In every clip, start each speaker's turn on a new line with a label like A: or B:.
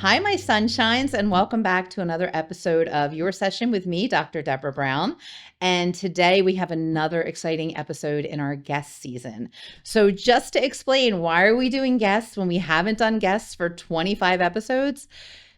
A: Hi, my sunshines, and welcome back to another episode of Your Session with me, Dr. Deborah Brown. And today we have another exciting episode in our guest season. So, just to explain, why are we doing guests when we haven't done guests for 25 episodes?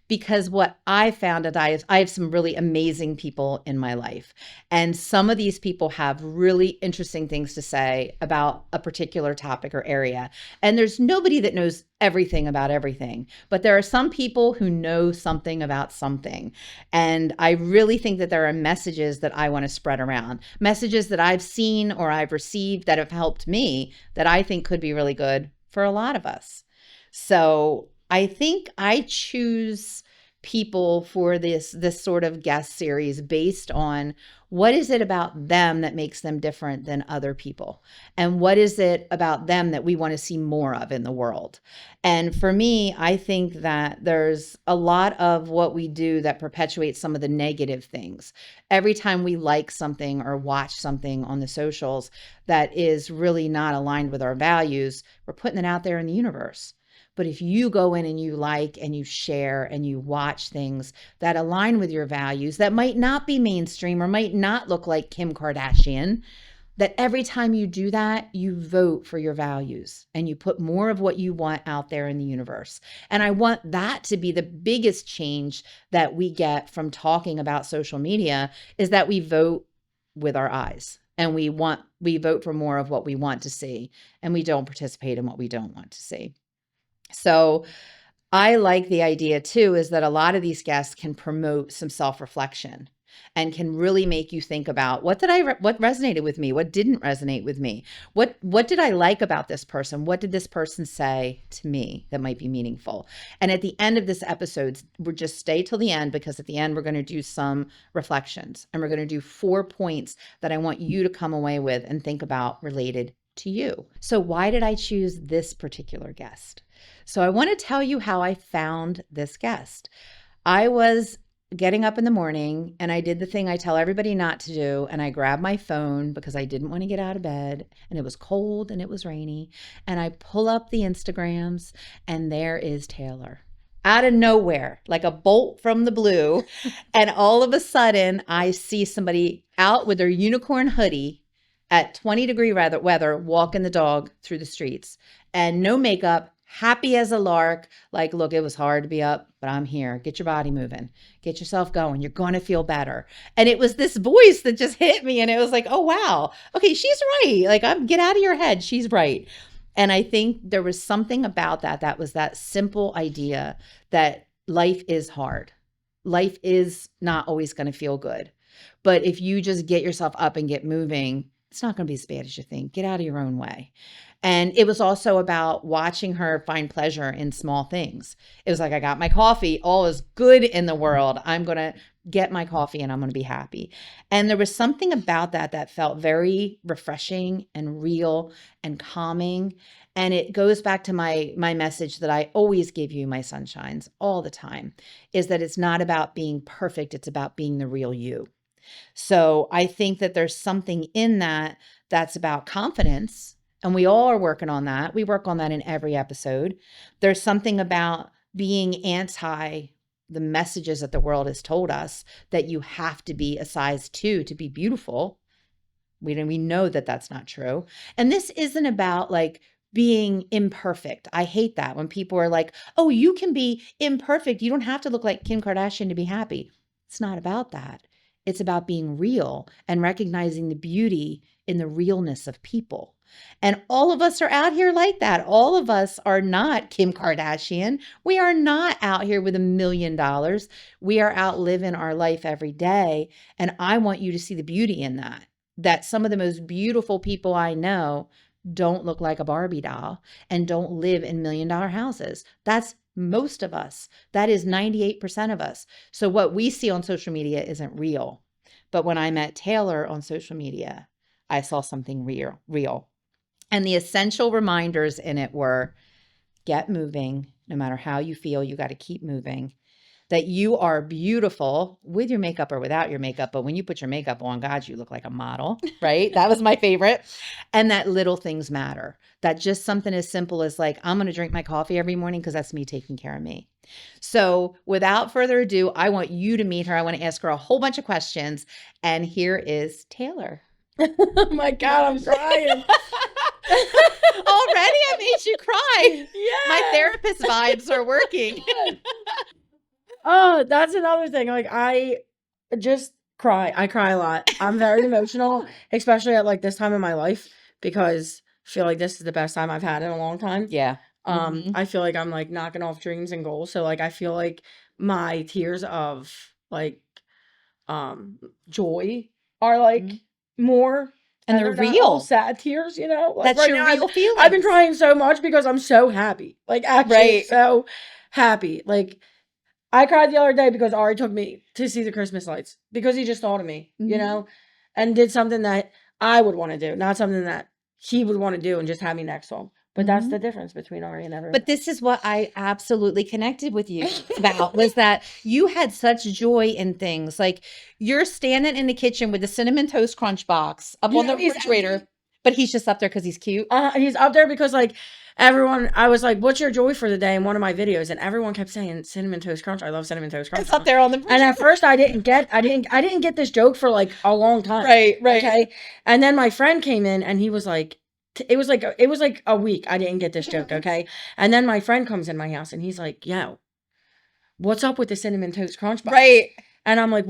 A: Because what I found is I have some really amazing people in my life. And some of these people have really interesting things to say about a particular topic or area. And there's nobody that knows everything about everything, but there are some people who know something about something. And I really think that there are messages that I want to spread around, messages that I've seen or I've received that have helped me that I think could be really good for a lot of us. So I think I choose people for this sort of guest series based on what is it about them that makes them different than other people, and what is it about them that we want to see more of in the world. And for me, I think that there's a lot of what we do that perpetuates some of the negative things. Every time we like something or watch something on the socials that is really not aligned with our values, we're putting it out there in the universe. But if you go in and you like and you share and you watch things that align with your values that might not be mainstream or might not look like Kim Kardashian, that every time you do that, you vote for your values and you put more of what you want out there in the universe. And I want that to be the biggest change that we get from talking about social media, is that we vote with our eyes and we vote for more of what we want to see, and we don't participate in what we don't want to see. So I like the idea too, is that a lot of these guests can promote some self-reflection and can really make you think about what resonated with me, what didn't resonate with me, what did I like about this person, what did this person say to me that might be meaningful. And at the end of this episode, we'll just stay till the end, because at the end we're going to do some reflections, and we're going to do 4 points that I want you to come away with and think about related to you. So why did I choose this particular guest? So I want to tell you how I found this guest. I was getting up in the morning and I did the thing I tell everybody not to do. And I grabbed my phone because I didn't want to get out of bed, and it was cold and it was rainy. And I pull up the Instagrams, and there is Taylor out of nowhere, like a bolt from the blue. And all of a sudden I see somebody out with their unicorn hoodie at 20-degree weather, walking the dog through the streets, and no makeup, happy as a lark. Like, look, it was hard to be up, but I'm here. Get your body moving. Get yourself going. You're going to feel better. And it was this voice that just hit me. And it was like, oh, wow. Okay, she's right. Like, get out of your head. She's right. And I think there was something about that was that simple idea that life is hard. Life is not always going to feel good. But if you just get yourself up and get moving, it's not going to be as bad as you think. Get out of your own way. And it was also about watching her find pleasure in small things. It was like, I got my coffee. All is good in the world. I'm going to get my coffee and I'm going to be happy. And there was something about that felt very refreshing and real and calming. And it goes back to my message that I always give you, my sunshines, all the time, is that it's not about being perfect. It's about being the real you. So I think that there's something in that that's about confidence. And we all are working on that. We work on that in every episode. There's something about being anti the messages that the world has told us, that you have to be a size 2 to be beautiful. We know that that's not true. And this isn't about like being imperfect. I hate that when people are like, oh, you can be imperfect. You don't have to look like Kim Kardashian to be happy. It's not about that. It's about being real and recognizing the beauty in the realness of people. And all of us are out here like that. All of us are not Kim Kardashian. We are not out here with $1 million. We are out living our life every day. And I want you to see the beauty in that some of the most beautiful people I know don't look like a Barbie doll and don't live in $1 million houses. That's most of us. That is 98% of us. So what we see on social media isn't real. But when I met Taylor on social media, I saw something real. And the essential reminders in it were, get moving. No matter how you feel, you got to keep moving. that you are beautiful with your makeup or without your makeup. But when you put your makeup on, God, you look like a model, right? That was my favorite. And that little things matter. That just something as simple as like, I'm going to drink my coffee every morning because that's me taking care of me. So without further ado, I want you to meet her. I want to ask her a whole bunch of questions. And here is Taylor.
B: Oh my God, I'm crying.
A: Already I made you cry.
B: Yeah.
A: My therapist vibes are working.
B: Oh, that's another thing. Like, I just cry. I cry a lot. I'm very emotional, especially at like this time in my life, because I feel like this is the best time I've had in a long time.
A: Yeah.
B: I feel like I'm like knocking off dreams and goals. So like I feel like my tears of like joy are like more,
A: And they're
B: not all
A: real.
B: sad tears, you know. Like
A: That's
B: right
A: your
B: now,
A: real feelings.
B: I've been crying so much because I'm so happy. Like actually
A: Right.
B: so happy. Like I cried the other day because Ari took me to see the Christmas lights because he just thought of me, you know, and did something that I would want to do, not something that he would want to do and just have me next to him. But that's the difference between Ari and everyone.
A: But this is what I absolutely connected with you about, was that you had such joy in things. Like, you're standing in the kitchen with the Cinnamon Toast Crunch box up on the refrigerator, but he's just up there because he's cute.
B: He's up there because like everyone, I was like, "What's your joy for the day?" in one of my videos, and everyone kept saying Cinnamon Toast Crunch. I love Cinnamon Toast Crunch.
A: It's up there on the
B: And at first I didn't get this joke for like a long time.
A: Right.
B: Okay. And then my friend came in and he was like, it was like a week I didn't get this joke. Okay. And then my friend comes in my house and he's like, "Yo, what's up with the Cinnamon Toast Crunch box?"
A: Right.
B: And I'm like,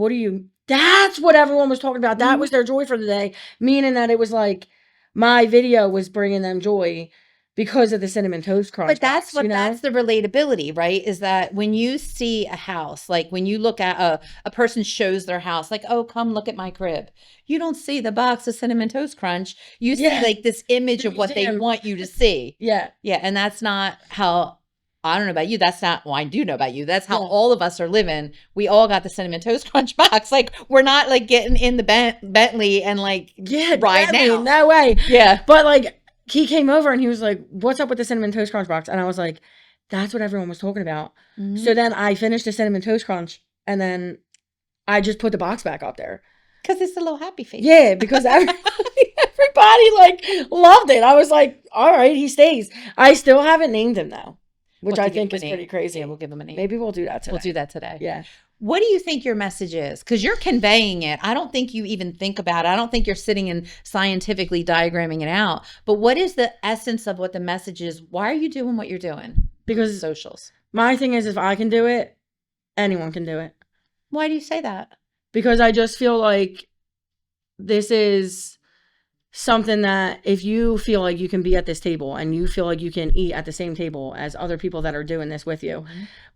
B: that's what everyone was talking about. That was their joy for the day, meaning that it was like my video was bringing them joy because of the Cinnamon Toast Crunch
A: But that's
B: box,
A: what,
B: you know?
A: that's the relatability, right? Is that when you see a house, like when you look at a person shows their house, like, "Oh, come look at my crib." You don't see the box of Cinnamon Toast Crunch. You see like this image of what they want you to see.
B: Yeah.
A: Yeah. And that's not how, I don't know about you. That's not, well, I do know about you. That's how all of us are living. We all got the Cinnamon Toast Crunch box. Like, we're not like getting in the Bentley and like riding out.
B: No way.
A: Yeah.
B: But like, he came over and he was like, "What's up with the Cinnamon Toast Crunch box?" And I was like, that's what everyone was talking about. So then I finished the Cinnamon Toast Crunch and then I just put the box back up there.
A: Because it's a little happy face.
B: Yeah, because everybody like loved it. I was like, all right, he stays. I still haven't named him though, which I think is pretty crazy.
A: Yeah, we'll give him a name.
B: Maybe we'll do that today.
A: We'll do that today.
B: Yeah.
A: What do you think your message is? Because you're conveying it. I don't think you even think about it. I don't think you're sitting and scientifically diagramming it out. But what is the essence of what the message is? Why are you doing what you're doing?
B: Because
A: socials.
B: My thing is, if I can do it, anyone can do it.
A: Why do you say that?
B: Because I just feel like this is something that if you feel like you can be at this table and you feel like you can eat at the same table as other people that are doing this with you,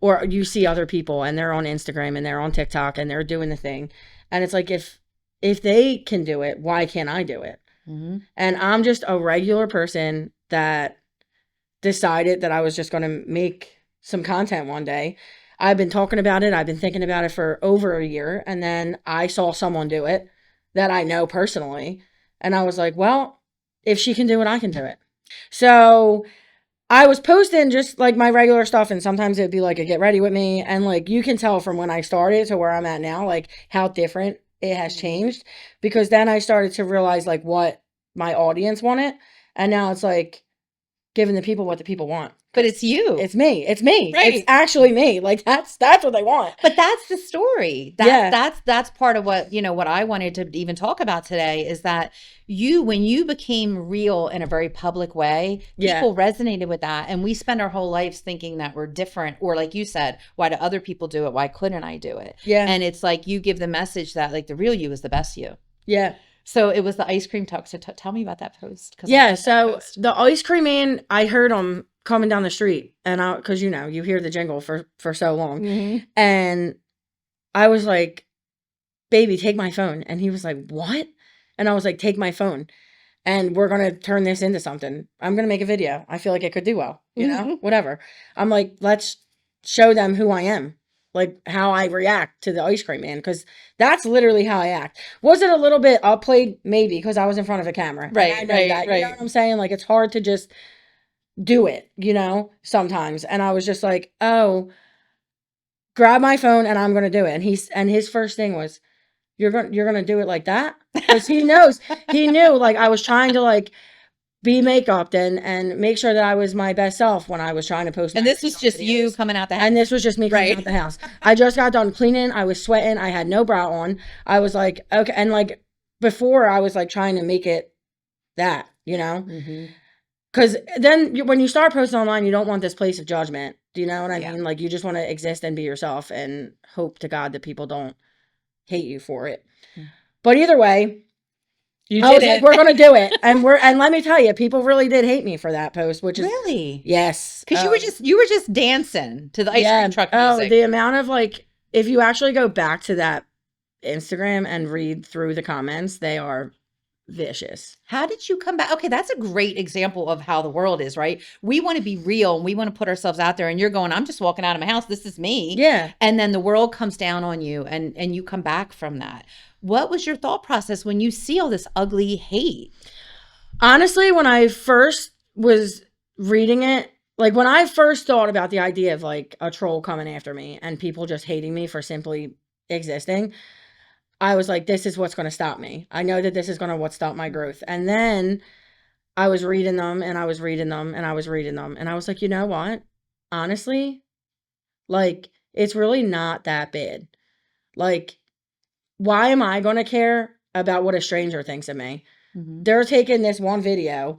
B: or you see other people and they're on Instagram and they're on TikTok and they're doing the thing, and it's like, if they can do it, why can't I do it? And I'm just a regular person that decided that I was just going to make some content one day. I've been talking about it. I've been thinking about it for over a year. And then I saw someone do it that I know personally. And I was like, well, if she can do it, I can do it. So I was posting just like my regular stuff. And sometimes it'd be like a get ready with me. And like, you can tell from when I started to where I'm at now, like how different it has changed. Because then I started to realize like what my audience wanted. And now it's like giving the people what the people want.
A: But it's you.
B: It's me. It's me.
A: Right.
B: It's actually me. Like that's what they want.
A: But that's the story. That's part of what, what I wanted to even talk about today is that when you became real in a very public way, people resonated with that. And we spend our whole lives thinking that we're different, or like you said, why do other people do it? Why couldn't I do it?
B: Yeah.
A: And it's like, you give the message that like the real you is the best you.
B: Yeah.
A: So it was the ice cream talk. So tell me about that post.
B: Yeah. So the ice cream man, I heard him coming down the street, and because you hear the jingle for so long, and I was like, "Baby, take my phone," and he was like, "What?" And I was like, "Take my phone, and we're gonna turn this into something. I'm gonna make a video. I feel like it could do well, whatever." I'm like, "Let's show them who I am." Like how I react to the ice cream man, because that's literally how I act. Was it a little bit upplayed? Maybe, because I was in front of a camera.
A: Right,
B: I know that. You know what I'm saying? Like, it's hard to just do it, sometimes. And I was just like, oh, grab my phone and I'm going to do it. And his first thing was, you're going to do it like that? Because he knew like I was trying to like be makeup and make sure that I was my best self when I was trying to post.
A: And this was just you
B: videos.
A: coming out the house.
B: And this was just me coming
A: Right.
B: out the house. I just got done cleaning. I was sweating. I had no bra on. I was like, okay. And like before I was like trying to make it that, because then when you start posting online, you don't want this place of judgment. Do you know what I mean? Like you just want to exist and be yourself and hope to God that people don't hate you for it. But either way,
A: You
B: I was
A: did
B: like,
A: it.
B: we're gonna do it, and let me tell you, people really did hate me for that post, which is
A: Really?
B: yes,
A: Because you were just dancing to the ice cream truck music.
B: the amount of like, if you actually go back to that Instagram and read through the comments, they are vicious.
A: How did you come back? Okay, that's a great example of how the world is, right? We want to be real and we want to put ourselves out there, and you're going, I'm just walking out of my house. This is me.
B: Yeah.
A: And then the world comes down on you and you come back from that. What was your thought process when you see all this ugly hate?
B: Honestly, when I first was reading it, like when I first thought about the idea of like a troll coming after me and people just hating me for simply existing, I was like, this is what's going to stop me. I know that this is going to stop my growth. And then I was reading them and I was reading them and I was reading them. And I was like, you know what? Honestly, like, it's really not that bad. Like, why am I going to care about what a stranger thinks of me? They're taking this one video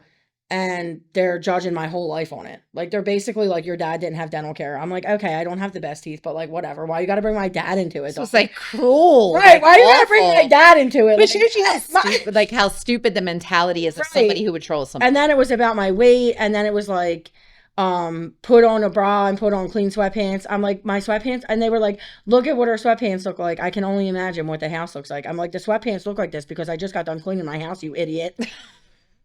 B: and they're judging my whole life on it. Like, they're basically like, your dad didn't have dental care. I'm like, okay, I don't have the best teeth, but like, whatever. Why you got to bring my dad into it?
A: So it's like cruel.
B: Right.
A: Like,
B: Why you got to bring my dad into it?
A: But
B: Like,
A: shows you how stupid, like how stupid the mentality is of somebody who would troll somebody.
B: And then it was about my weight. And then it was like, put on a bra and put on clean sweatpants. I'm like, my sweatpants, and they were like, look at what her sweatpants look like. I can only imagine what the house looks like. I'm like, the sweatpants look like this because I just got done cleaning my house, you idiot.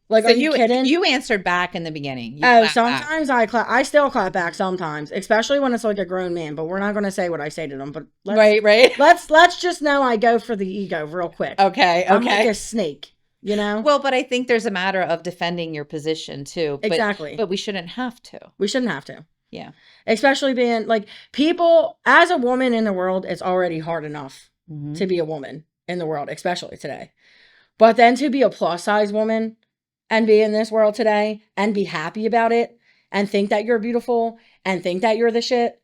B: Like,
A: so
B: are you kidding?
A: You answered back in the beginning.
B: Sometimes I still clap back sometimes, especially when it's like a grown man, but we're not going to say what I say to them, but
A: right.
B: Let's just know I go for the ego real quick.
A: Okay.
B: I'm like a snake.
A: Well, but I think there's a matter of defending your position too.
B: Exactly.
A: But we shouldn't have to.
B: We shouldn't have to.
A: Yeah.
B: Especially being like, people, as a woman in the world, it's already hard enough to be a woman in the world, especially today. But then to be a plus size woman and be in this world today and be happy about it and think that you're beautiful and think that you're the shit.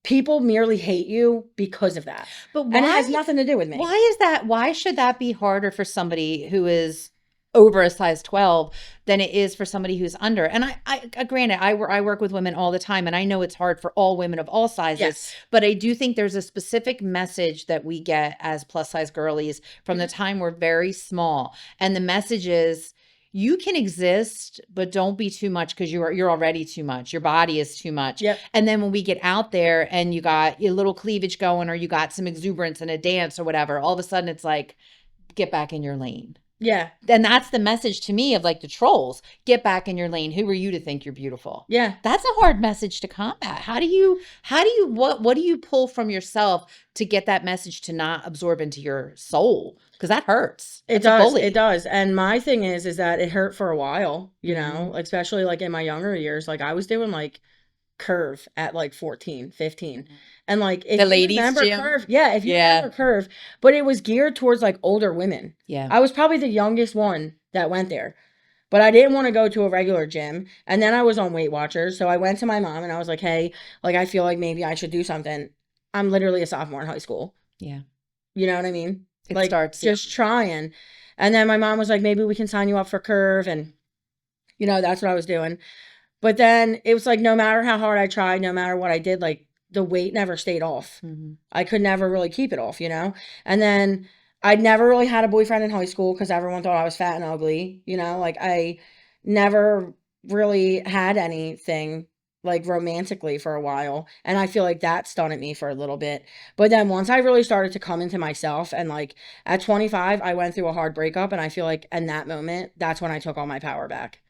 B: People merely hate you because of that.
A: But why,
B: and it has nothing to do with me.
A: Why is that? Why should that be harder for somebody who is over a size 12 than it is for somebody who's under? And I granted, I work with women all the time, and I know it's hard for all women of all sizes.
B: Yes.
A: But I do think there's a specific message that we get as plus size girlies from the time we're very small. And the message is, you can exist, but don't be too much, because you're already too much. Your body is too much.
B: Yep.
A: And then when we get out there and you got your little cleavage going, or you got some exuberance in a dance or whatever, all of a sudden it's like, get back in your lane.
B: Yeah.
A: And that's the message to me of like the trolls. Get back in your lane. Who are you to think you're beautiful?
B: Yeah.
A: That's a hard message to combat. What do you pull from yourself to get that message to not absorb into your soul? Because that hurts.
B: It does. It does. And my thing is that it hurt for a while, especially like in my younger years. Like, I was doing like Curve at like 14, 15. And like, if
A: the
B: you
A: ladies
B: remember
A: gym.
B: Curve, if you remember Curve, but it was geared towards like older women.
A: Yeah.
B: I was probably the youngest one that went there, but I didn't want to go to a regular gym. And then I was on Weight Watchers. So I went to my mom and I was like, hey, like, I feel like maybe I should do something. I'm literally a sophomore in high school.
A: Yeah.
B: You know what I mean?
A: It
B: like,
A: starts
B: just trying. And then my mom was like, maybe we can sign you up for Curve. And, that's what I was doing. But then it was like, no matter how hard I tried, no matter what I did, like, the weight never stayed off. I could never really keep it off, And then I'd never really had a boyfriend in high school because everyone thought I was fat and ugly, Like, I never really had anything like romantically for a while. And I feel like that stunted me for a little bit. But then once I really started to come into myself, and like at 25, I went through a hard breakup. And I feel like in that moment, that's when I took all my power back.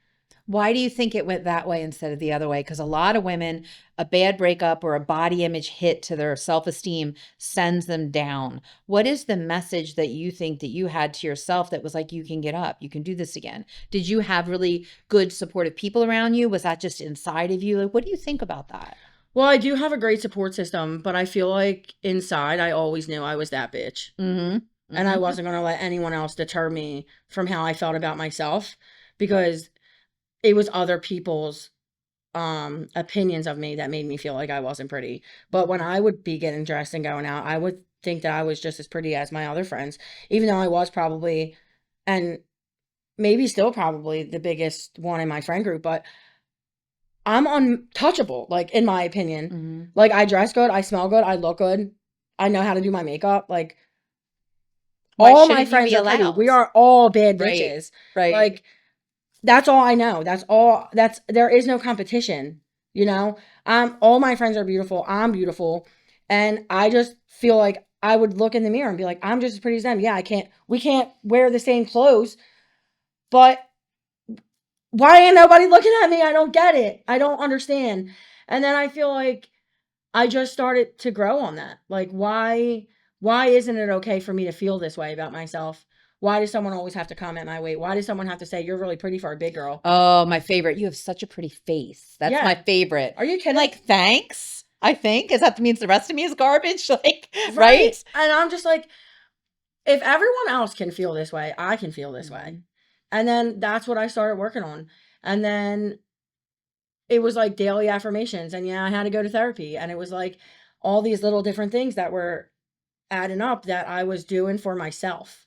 A: Why do you think it went that way instead of the other way? Because a lot of women, a bad breakup or a body image hit to their self-esteem sends them down. What is the message that you think that you had to yourself that was like, you can get up, you can do this again? Did you have really good supportive people around you? Was that just inside of you? Like, what do you think about that?
B: Well, I do have a great support system, but I feel like inside I always knew I was that bitch.
A: Mhm.
B: And I
A: Mhm.
B: wasn't going to let anyone else deter me from how I felt about myself, because it was other people's opinions of me that made me feel like I wasn't pretty. But when I would be getting dressed and going out, I would think that I was just as pretty as my other friends, even though I was probably, and maybe still probably, the biggest one in my friend group, but I'm untouchable, like, in my opinion.
A: Mhm.
B: Like, I dress good, I smell good, I look good, I know how to do my makeup. Like,
A: Why
B: all my
A: shouldn't you
B: friends
A: be
B: are pretty.
A: allowed?
B: We are all bad
A: Right.
B: bitches.
A: Right.
B: Like, that's all I know. That's all. There is no competition, you know? All my friends are beautiful. I'm beautiful. And I just feel like I would look in the mirror and be like, I'm just as pretty as them. Yeah, we can't wear the same clothes, but why ain't nobody looking at me? I don't get it. I don't understand. And then I feel like I just started to grow on that. Like, why isn't it okay for me to feel this way about myself? Why does someone always have to comment my weight? Why does someone have to say you're really pretty for a big girl?
A: Oh, my favorite. You have such a pretty face. That's my
B: Yeah.
A: favorite.
B: Are you
A: You're
B: kidding?
A: like, thanks. I think. Is that means the rest of me is garbage? Like,
B: Right.
A: right?
B: And I'm just like, if everyone else can feel this way, I can feel this way.
A: Mhm.
B: And then that's what I started working on. And then it was like daily affirmations. And yeah, I had to go to therapy. And it was like all these little different things that were adding up that I was doing for myself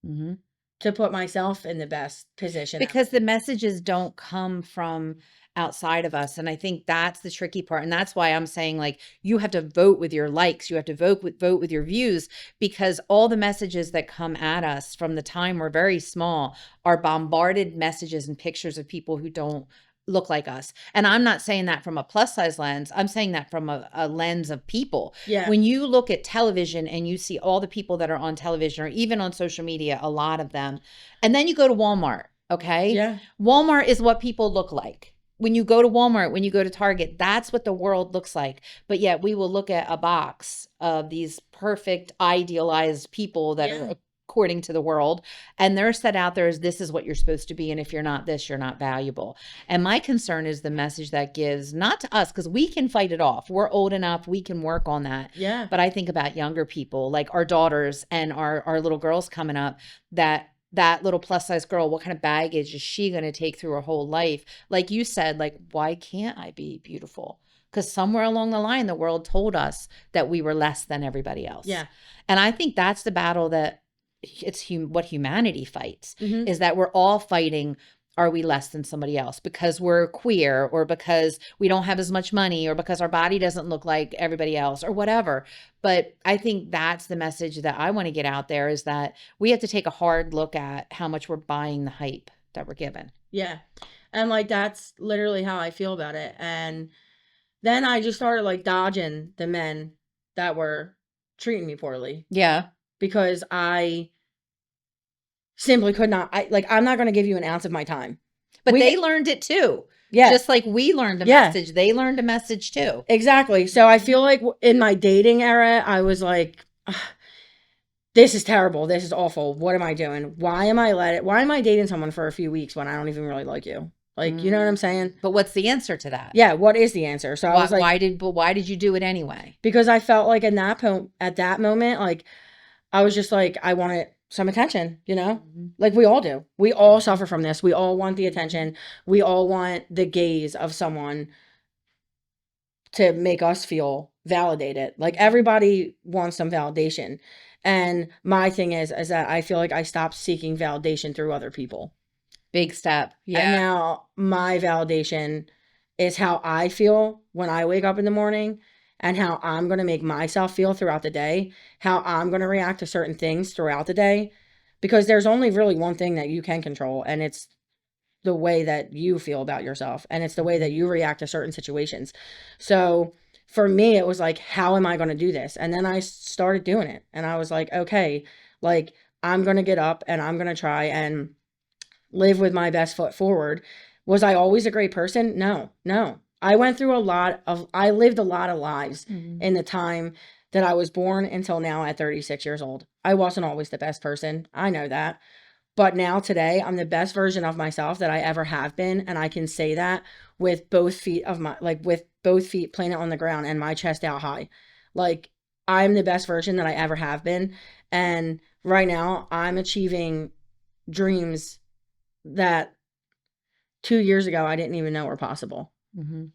A: Mhm.
B: to put myself in the best position
A: Because
B: ever.
A: the messages don't come from outside of us, and I think that's the tricky part, and that's why I'm saying, like, you have to vote with your likes, you have to vote with your views, because all the messages that come at us from the time we're very small are bombarded messages and pictures of people who don't look like us. And I'm not saying that from a plus size lens, I'm saying that from a lens of people.
B: Yeah.
A: When you look at television and you see all the people that are on television or even on social media, a lot of them, and then you go to Walmart, okay?
B: Yeah.
A: Walmart is what people look like. When you go to Walmart, when you go to Target, that's what the world looks like. But yet we will look at a box of these perfect, idealized people that
B: Yeah.
A: are according to the world, and they're set out there as this is what you're supposed to be. And if you're not this, you're not valuable. And my concern is the message that gives, not to us, because we can fight it off. We're old enough, we can work on that.
B: Yeah.
A: But I think about younger people, like our daughters and our little girls coming up, that little plus size girl, what kind of baggage is she going to take through her whole life? Like you said, like, why can't I be beautiful? Because somewhere along the line, the world told us that we were less than everybody else.
B: Yeah.
A: And I think that's the battle that what humanity fights,
B: Hmm.
A: is that we're all fighting. Are we less than somebody else because we're queer, or because we don't have as much money, or because our body doesn't look like everybody else, or whatever? But I think that's the message that I want to get out there, is that we have to take a hard look at how much we're buying the hype that we're given.
B: Yeah. And like, that's literally how I feel about it. And then I just started like dodging the men that were treating me poorly,
A: Yeah.
B: because I simply could not. I'm not going to give you an ounce of my time.
A: But
B: We,
A: they learned it too.
B: yeah,
A: Just like we learned a
B: yeah,
A: message, they learned a message too.
B: exactly. So I feel like in my dating era, I was like, "Ugh, this is terrible. This is awful. What am I doing? Why am I dating someone for a few weeks when I don't even really like you? Like, you know what I'm saying?
A: But what's the answer to that?
B: Yeah. What is the answer? So I was like,
A: Why did you do it anyway?
B: because I felt like at that moment, like, I was just like, I wanted some attention, you know?
A: Mhm.
B: Like, we all do. We all suffer from this. We all want the attention. We all want the gaze of someone to make us feel validated. Like, everybody wants some validation. And my thing is that I feel like I stopped seeking validation through other people.
A: Big step.
B: And
A: Yeah.
B: now my validation is how I feel when I wake up in the morning, and how I'm going to make myself feel throughout the day, how I'm going to react to certain things throughout the day. Because there's only really one thing that you can control, and it's the way that you feel about yourself, and it's the way that you react to certain situations. So for me, it was like, how am I going to do this? And then I started doing it, and I was like, okay, like, I'm going to get up and I'm going to try and live with my best foot forward. Was I always a great person? No, no. I lived a lot of lives
A: Mhm.
B: in the time that I was born until now at 36 years old. I wasn't always the best person. I know that. But now today, I'm the best version of myself that I ever have been. And I can say that with both feet of my, like, with both feet planted on the ground and my chest out high. Like, I'm the best version that I ever have been. And right now, I'm achieving dreams that 2 years ago I didn't even know were possible.
A: Mm-hmm.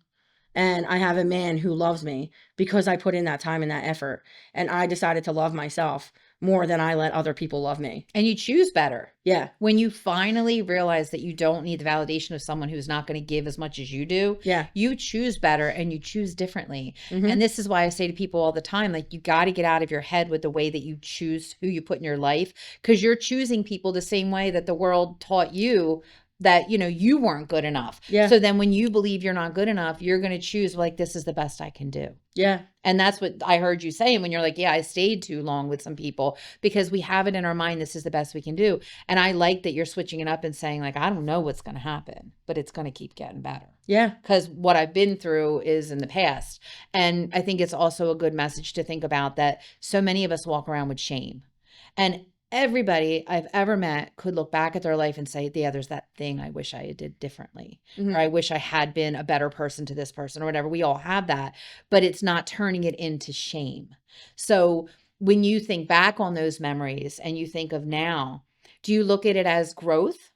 B: And I have a man who loves me because I put in that time and that effort. And I decided to love myself more than I let other people love me.
A: And you choose better.
B: Yeah.
A: When you finally realize that you don't need the validation of someone who's not going to give as much as you do,
B: Yeah.
A: you choose better and you choose differently.
B: Mhm.
A: And this is why I say to people all the time, like, you got to get out of your head with the way that you choose who you put in your life, because you're choosing people the same way that the world taught you that, you know, you weren't good enough.
B: Yeah.
A: So then when you believe you're not good enough, you're going to choose, like, this is the best I can do.
B: Yeah.
A: And that's what I heard you saying when you're like, yeah, I stayed too long with some people, because we have it in our mind, this is the best we can do. And I like that you're switching it up and saying, like, I don't know what's going to happen, but it's going to keep getting better.
B: Yeah.
A: Because what I've been through is in the past. And I think it's also a good message to think about, that so many of us walk around with shame. And everybody I've ever met could look back at their life and say, yeah, there's that thing I wish I did differently,
B: Mhm.
A: or I wish I had been a better person to this person, or whatever. We all have that, but it's not turning it into shame. So when you think back on those memories and you think of now, do you look at it as growth?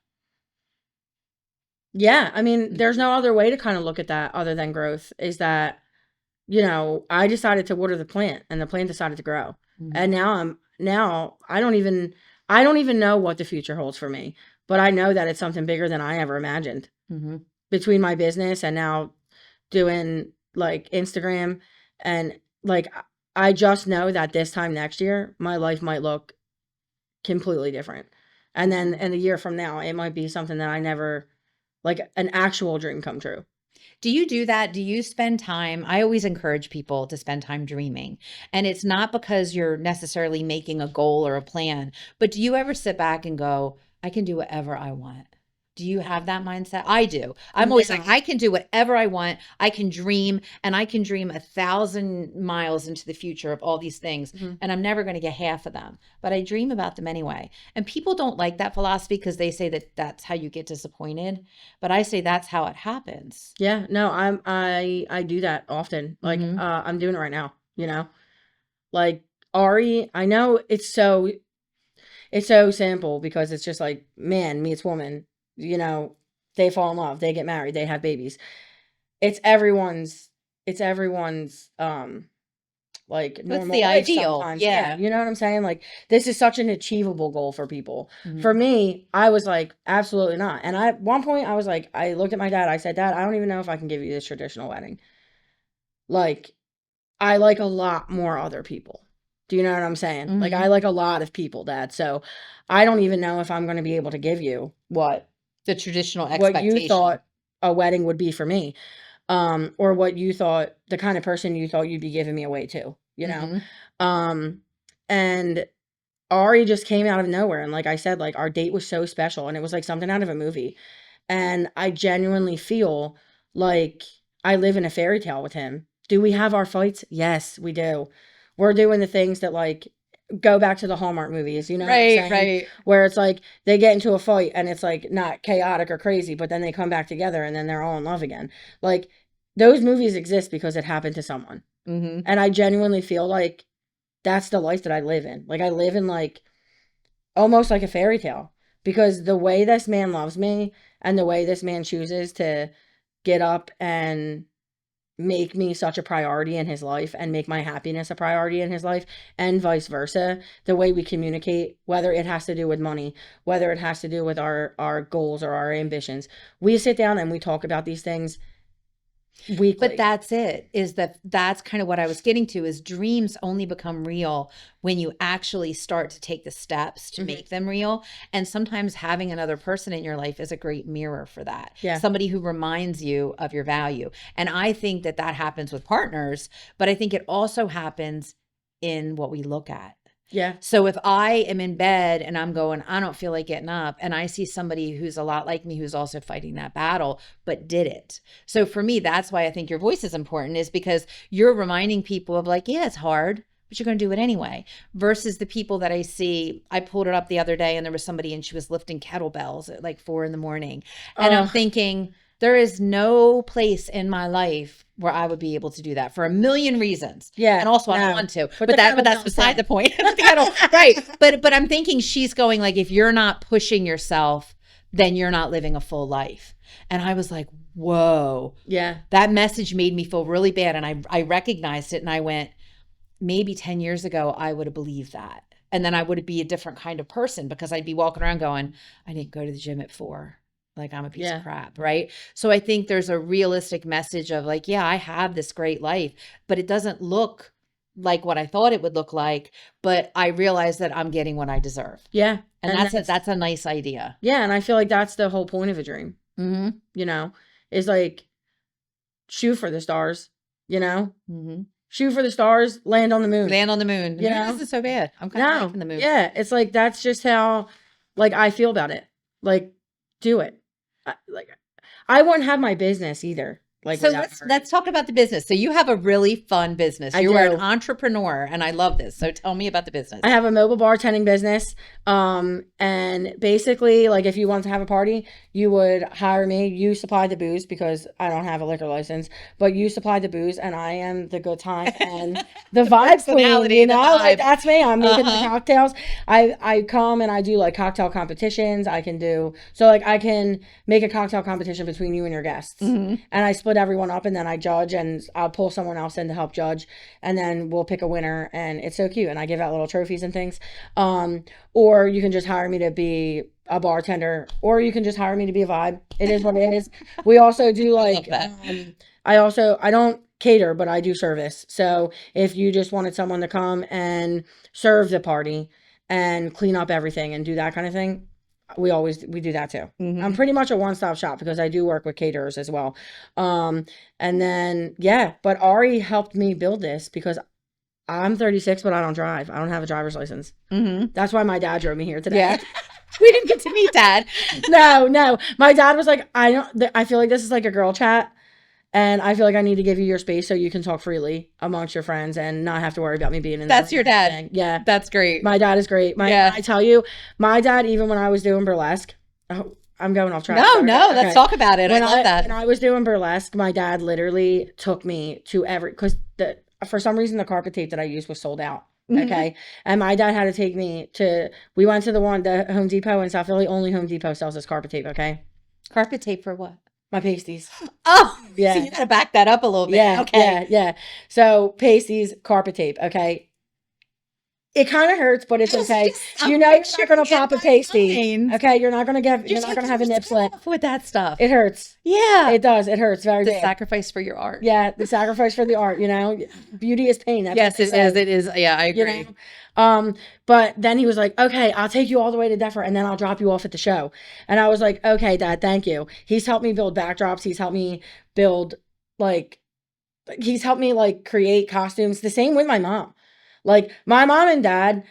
B: Yeah. I mean, there's no other way to kind of look at that other than growth, is that, you know, I decided to water the plant and the plant decided to grow.
A: Mhm.
B: And now I don't even know what the future holds for me, but I know that it's something bigger than I ever imagined.
A: Mm-hmm.
B: Between my business and now doing like Instagram, and like, I just know that this time next year my life might look completely different. And then in a year from now it might be something that I never, like, an actual dream come true.
A: Do you do that? Do you spend time? I always encourage people to spend time dreaming. And it's not because you're necessarily making a goal or a plan, but do you ever sit back and go, I can do whatever I want? Do you have that mindset? I do. I'm always like,
B: Yeah.
A: I can do whatever I want. I can dream, and I can dream 1,000 miles into the future of all these things.
B: Mhm.
A: And I'm never going to get half of them, but I dream about them anyway. And people don't like that philosophy because they say that that's how you get disappointed. But I say that's how it happens.
B: Yeah, no, I do that often. Like,
A: Mhm.
B: I'm doing it right now, you know? Like, Ari, I know it's so simple because it's just like man meets woman, you know, they fall in love, they get married, they have babies. It's everyone's like
A: What's
B: normal
A: the
B: life
A: ideal?
B: sometimes. Yeah,
A: Yeah.
B: you know what I'm saying? Like, this is such an achievable goal for people. For
A: Mhm.
B: me, I was like, absolutely not. And at one point I was like, I looked at my dad, I said, Dad, I don't even know if I can give you this traditional wedding. Like, I like a lot more other people. Do you know what I'm saying? Like, I
A: Mhm.
B: like a lot of people, Dad. So I don't even know if I'm going to be able to give you
A: The traditional
B: what you
A: expectation.
B: thought a wedding would be for me, or what you thought, the kind of person you thought you'd be giving me away to, you know?
A: Mhm.
B: Um, and Ari just came out of nowhere. And like I said, like, our date was so special and it was like something out of a movie. And I genuinely feel like I live in a fairy tale with him. Do we have our fights? Yes, we do. We're doing the things that, like, go back to the Hallmark movies, you know what I'm
A: Right,
B: saying?
A: right.
B: Where it's like they get into a fight and it's like not chaotic or crazy, but then they come back together and then they're all in love again. Like, those movies exist because it happened to someone.
A: Mhm.
B: And I genuinely feel like that's the life that I live in. Like, I live in like almost like a fairy tale, because the way this man loves me and the way this man chooses to get up and make me such a priority in his life and make my happiness a priority in his life, and vice versa, the way we communicate, whether it has to do with money, whether it has to do with our goals or our ambitions, we sit down and we talk about these things weekly.
A: But that's it, is that's kind of what I was getting to, is dreams only become real when you actually start to take the steps to
B: Mhm.
A: make them real. And sometimes having another person in your life is a great mirror for that.
B: Yeah.
A: Somebody who reminds you of your value. And I think that that happens with partners, but I think it also happens in what we look at.
B: Yeah.
A: So if I am in bed and I'm going, I don't feel like getting up, and I see somebody who's a lot like me, who's also fighting that battle, but did it. So for me, that's why I think your voice is important, is because you're reminding people of, like, yeah, it's hard, but you're going to do it anyway. Versus the people that I see, I pulled it up the other day and there was somebody and she was lifting kettlebells at like 4 a.m. And I'm thinking, there is no place in my life where I would be able to do that for a million reasons.
B: Yeah.
A: And also I don't
B: no.
A: want to.
B: Put
A: But
B: the kettle
A: that's
B: down,
A: beside
B: Sam.
A: the point. The kettle, right. But I'm thinking she's going like, if you're not pushing yourself, then you're not living a full life. And I was like, whoa.
B: Yeah.
A: That message made me feel really bad. And I recognized it and I went, maybe 10 years ago, I would have believed that. And then I would be a different kind of person because I'd be walking around going, I didn't go to the gym at 4. Like I'm a piece of crap. Right. So I think there's a realistic message of like, yeah, I have this great life, but it doesn't look like what I thought it would look like. But I realize that I'm getting what I deserve.
B: Yeah.
A: And that's a nice idea.
B: Yeah. And I feel like that's the whole point of a dream,
A: Mm-hmm.
B: you know, is like shoot for the stars, you know,
A: Mm-hmm.
B: shoot for the stars, land on the moon.
A: Land on the moon.
B: You
A: Yeah,
B: know?
A: this is so bad. I'm kind of
B: No.
A: liking the moon.
B: Yeah. It's like, that's just how like I feel about it. Like, do it. I wouldn't have my business either. Like,
A: so
B: without her.
A: let's talk about the business. So you have a really fun business.
B: I
A: You are
B: do.
A: an entrepreneur, and I love this. So tell me about the business.
B: I have a mobile bartending business. And basically, like, if you want to have a party, you would hire me. You supply the booze because I don't have a liquor license, but you supply the booze, and I am the good time and the vibe queen.
A: personality,
B: You
A: the
B: know, like
A: vibe.
B: that's me. I'm making the
A: Uh-huh.
B: cocktails. I come and I do like cocktail competitions. I can make a cocktail competition between you and your guests,
A: Mhm.
B: and I split everyone up, and then I judge, and I'll pull someone else in to help judge, and then we'll pick a winner, and it's so cute, and I give out little trophies and things. Or you can just hire me to be a bartender, or you can just hire me to be a vibe. It is what it is. We also do like,
A: that.
B: I don't cater, but I do service. So if you just wanted someone to come and serve the party and clean up everything and do that kind of thing, we do that too.
A: Mhm.
B: I'm pretty much a one-stop shop because I do work with caterers as well. And then, yeah, but Ari helped me build this because I'm 36, but I don't drive. I don't have a driver's license.
A: Mhm.
B: That's why my dad drove me here today.
A: Yeah. We didn't get to meet Dad.
B: No. My dad was like, I feel like this is like a girl chat. And I feel like I need to give you your space so you can talk freely amongst your friends and not have to worry about me being in the
A: That's your dad.
B: thing. Yeah.
A: That's great.
B: My dad is great.
A: Yeah.
B: I tell you, my dad, even when I was doing burlesque, I'm going off track.
A: No,
B: Sorry.
A: no,
B: Okay.
A: let's talk about it. I love that.
B: When I was doing burlesque, my dad literally took me to because for some reason the carpet tape that I used was sold out.
A: Mhm.
B: Okay. And my dad had to take me we went to the Home Depot in South Philly. Only Home Depot sells this carpet tape. Okay.
A: Carpet tape for what?
B: My pasties.
A: Oh,
B: Yeah.
A: So you gotta back that up a little bit.
B: Yeah.
A: Okay.
B: Yeah. So pasties, carpet tape. Okay. It kind of hurts, but it's okay. You know, you're not going to pop a pasty. Okay. You're not going to have a nip slip
A: with that stuff.
B: It hurts.
A: Yeah.
B: It does. It hurts very
A: The
B: bad.
A: sacrifice for your art.
B: Yeah, the sacrifice for the art, you know. Beauty is pain. That's
A: Yes,
B: what
A: it
B: they
A: is.
B: say,
A: It is. Yeah, I agree.
B: you know? But then he was like, okay, I'll take you all the way to Denver and then I'll drop you off at the show. And I was like, okay, Dad, thank you. He's helped me build backdrops. He's helped me create costumes. The same with my mom. Like my mom and dad,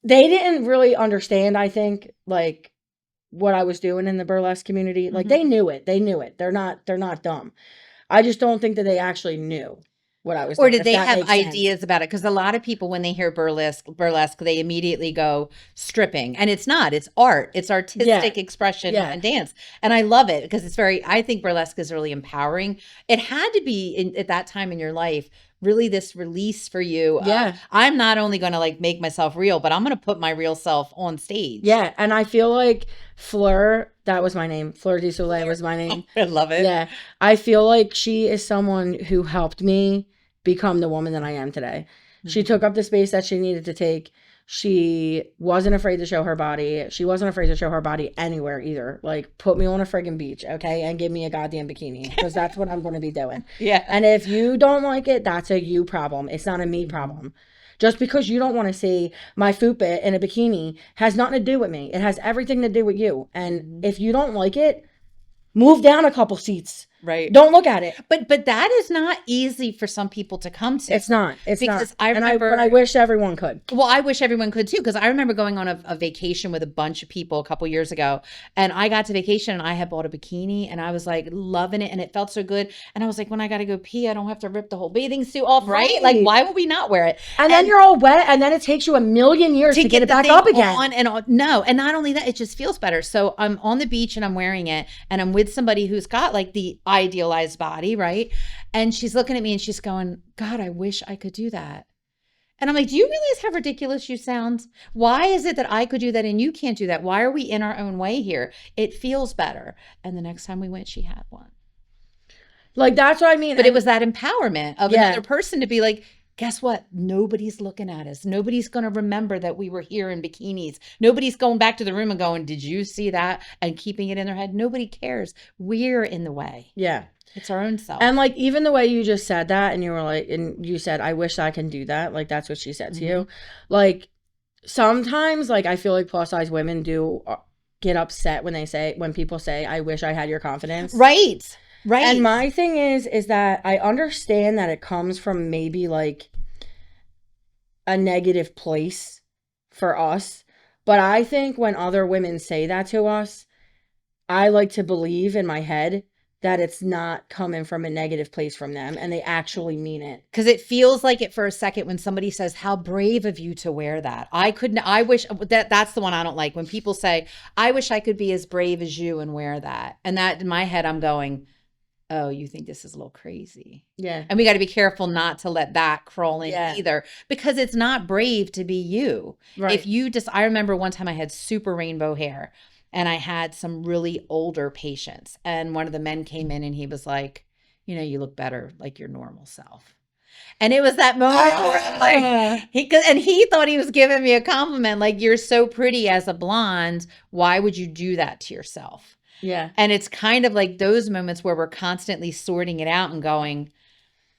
B: they didn't really understand, I think, like what I was doing in the burlesque community. Like they knew it. They're not dumb. I just don't think that they actually knew what I was
A: Or
B: doing.
A: did
B: if
A: they
B: that
A: have
B: makes sense.
A: ideas about it? Because a lot of people, when they hear burlesque, they immediately go stripping. And it's not. It's art. It's artistic expression and dance. And I love it because I think burlesque is really empowering. It had to be at that time in your life, really this release for you.
B: Yeah.
A: I'm not only going to like make myself real, but I'm going to put my real self on stage.
B: Yeah. And I feel like Fleur, that was my name. Fleur du Soleil was my name.
A: I love it.
B: Yeah. I feel like she is someone who helped me become the woman that I am today. She took up the space that she needed to take. She wasn't afraid to show her body. She wasn't afraid to show her body anywhere either. Like, put me on a friggin' beach, okay? And give me a goddamn bikini because that's what I'm going to be doing.
A: Yeah.
B: And if you don't like it, that's a you problem. It's not a me problem. Just because you don't want to see my fupa in a bikini has nothing to do with me. It has everything to do with you. And if you don't like it, move down a couple seats.
A: Right.
B: Don't look at it.
A: But that is not easy for some people to come to.
B: It's not. It's
A: because
B: not.
A: I remember,
B: but I wish everyone could.
A: Well, I wish everyone could too, because I remember going on a vacation with a bunch of people a couple years ago, and I got to vacation and I had bought a bikini and I was like loving it and it felt so good. And I was like, when I got to go pee, I don't have to rip the whole bathing suit off, right? Like, why would we not wear it?
B: And then you're all wet, and then it takes you a million years to get it back up again.
A: No, and not only that, it just feels better. So I'm on the beach and I'm wearing it, and I'm with somebody who's got like the idealized body, right? And she's looking at me and she's going, God, I wish I could do that. And I'm like, do you realize how ridiculous you sound? Why is it that I could do that and you can't do that? Why are we in our own way here? It feels better. And the next time we went, she had one.
B: Like, that's what I mean.
A: But it was that empowerment of another person to be like, guess what? Nobody's looking at us. Nobody's going to remember that we were here in bikinis. Nobody's going back to the room and going, did you see that? And keeping it in their head. Nobody cares. We're in the way.
B: Yeah.
A: It's our own self.
B: And like, even the way you just said that, and you were like, and you said, I wish I can do that. Like, that's what she said to you. Like, sometimes, like, I feel like plus size women do get upset when people say, I wish I had your confidence.
A: Right.
B: And my thing is that I understand that it comes from maybe like a negative place for us. But I think when other women say that to us, I like to believe in my head that it's not coming from a negative place from them and they actually mean it.
A: Because it feels like it for a second when somebody says, how brave of you to wear that. I wish that's the one I don't like. When people say, I wish I could be as brave as you and wear that. And that in my head, I'm going, oh, you think this is a little crazy.
B: Yeah.
A: And we got to be careful not to let that crawl in either, because it's not brave to be you.
B: Right.
A: If you just, I remember one time I had super rainbow hair. And I had some really older patients. And one of the men came in and he was like, you know, you look better like your normal self. And it was that moment where he thought he was giving me a compliment. Like, you're so pretty as a blonde. Why would you do that to yourself?
B: Yeah.
A: And it's kind of like those moments where we're constantly sorting it out and going,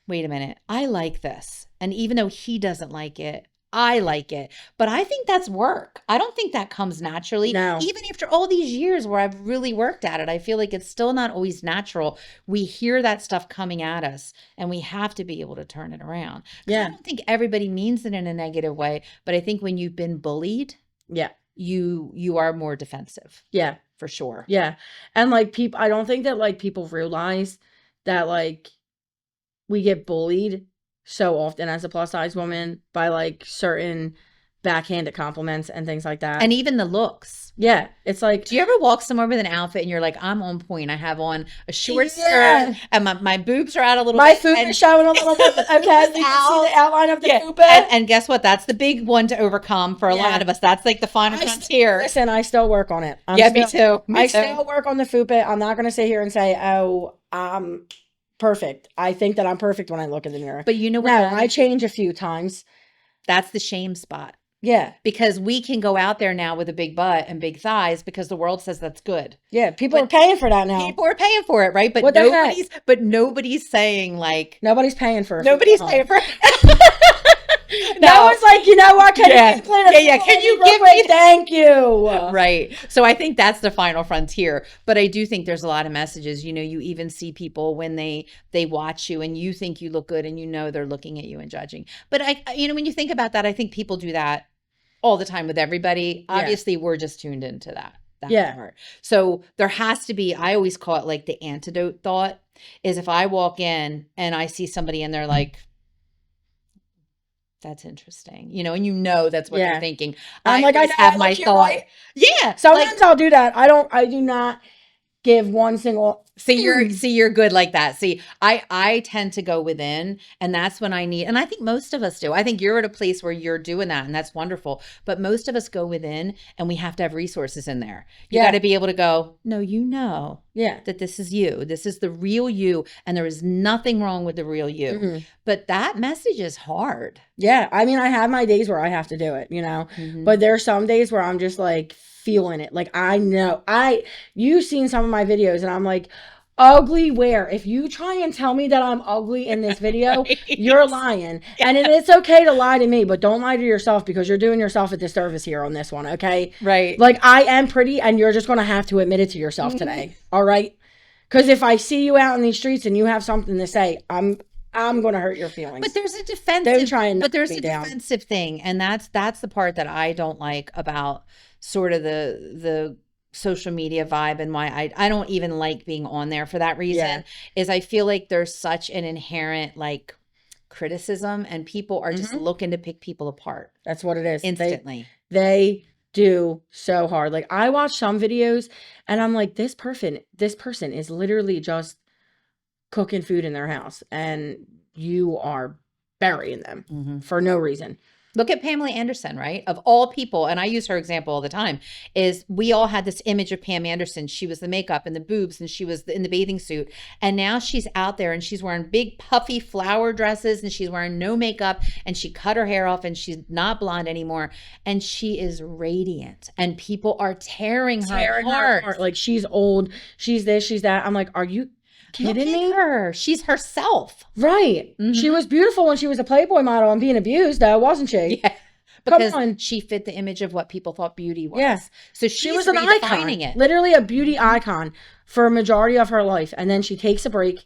A: wait a minute, I like this. And even though he doesn't like it, I like it. But I think that's work. I don't think that comes naturally.
B: No.
A: Even after all these years where I've really worked at it, I feel like it's still not always natural. We hear that stuff coming at us and we have to be able to turn it around.
B: Yeah.
A: I don't think everybody means it in a negative way, but I think when you've been bullied, you are more defensive.
B: Yeah.
A: For sure.
B: Yeah. And like I don't think that like people realize that like we get bullied so often as a plus size woman by like certain backhanded compliments and things like that.
A: And even the looks.
B: Yeah. It's like,
A: do you ever walk somewhere with an outfit and you're like, I'm on point. I have on a short skirt and my boobs are out a little
B: my
A: bit.
B: My food is showing a little bit. Okay. You can see the outline of the fupa.
A: And guess what? That's the big one to overcome for a lot of us. That's like the final frontier.
B: Listen, I still work on it.
A: Me too.
B: I still work on the fupa. I'm not going to sit here and say, oh, perfect. I think that I'm perfect when I look in the mirror.
A: But you know what?
B: No, I change a few times.
A: That's the shame spot.
B: Yeah.
A: Because we can go out there now with a big butt and big thighs because the world says that's good.
B: Yeah. People are paying for that now.
A: People are paying for it, right? But nobody's saying like.
B: Nobody's paying for it.
A: Nobody's paying for it.
B: No one's like, you know what? Can you clean it?
A: Can you give me?
B: Thank you.
A: Right. So I think that's the final frontier. But I do think there's a lot of messages. You know, you even see people when they watch you and you think you look good and you know they're looking at you and judging. But when you think about that, I think people do that all the time with everybody. Obviously, we're just tuned into that part. So there has to be, I always call it like the antidote thought is if I walk in and I see somebody and they're like, that's interesting, and that's what they're thinking.
B: I'm like, I
A: have my thought. Right. Yeah.
B: Sometimes I'll do that. I do not give one single.
A: See, you're good like that. See, I tend to go within, and that's when I need, and I think most of us do. I think you're at a place where you're doing that, and that's wonderful. But most of us go within, and we have to have resources in there. You got to be able to go, no, that this is you. This is the real you, and there is nothing wrong with the real you. Mm-hmm. But that message is hard.
B: Yeah, I mean, I have my days where I have to do it, mm-hmm. But there are some days where I'm just like feeling it. Like I know, you've seen some of my videos, and I'm like, ugly where? If you try and tell me that I'm ugly in this video, right. You're lying. Yeah. And it's okay to lie to me, but don't lie to yourself because you're doing yourself a disservice here on this one, okay?
A: Right.
B: Like I am pretty and you're just going to have to admit it to yourself today. All right? Because if I see you out in these streets and you have something to say, I'm going to hurt your feelings.
A: But there's a
B: Don't try and
A: but
B: knock
A: there's
B: me
A: a
B: down.
A: defensive thing, and that's the part that I don't like about sort of the social media vibe, and why I don't even like being on there for that reason.
B: Yeah.
A: Is I feel like there's such an inherent like criticism, and people are just looking to pick people apart
B: That's what it is.
A: instantly.
B: They do so hard. Like, I watch some videos and I'm like, this person is literally just cooking food in their house, and you are burying them for no reason.
A: Look at Pamela Anderson, right? Of all people, and I use her example all the time, is we all had this image of Pam Anderson. She was the makeup and the boobs, and she was in the bathing suit. And now she's out there and she's wearing big puffy flower dresses, and she's wearing no makeup, and she cut her hair off, and she's not blonde anymore. And she is radiant, and people are tearing her apart.
B: Like, she's old, she's this, she's that. I'm like, are you kidding me?
A: Her. She's herself.
B: Right. She was beautiful when she was a Playboy model and being abused, though, wasn't she?
A: Yeah. Because she fit the image of what people thought beauty was.
B: Yeah.
A: So
B: she was an icon.
A: It.
B: Literally a beauty icon for a majority of her life. And then she takes a break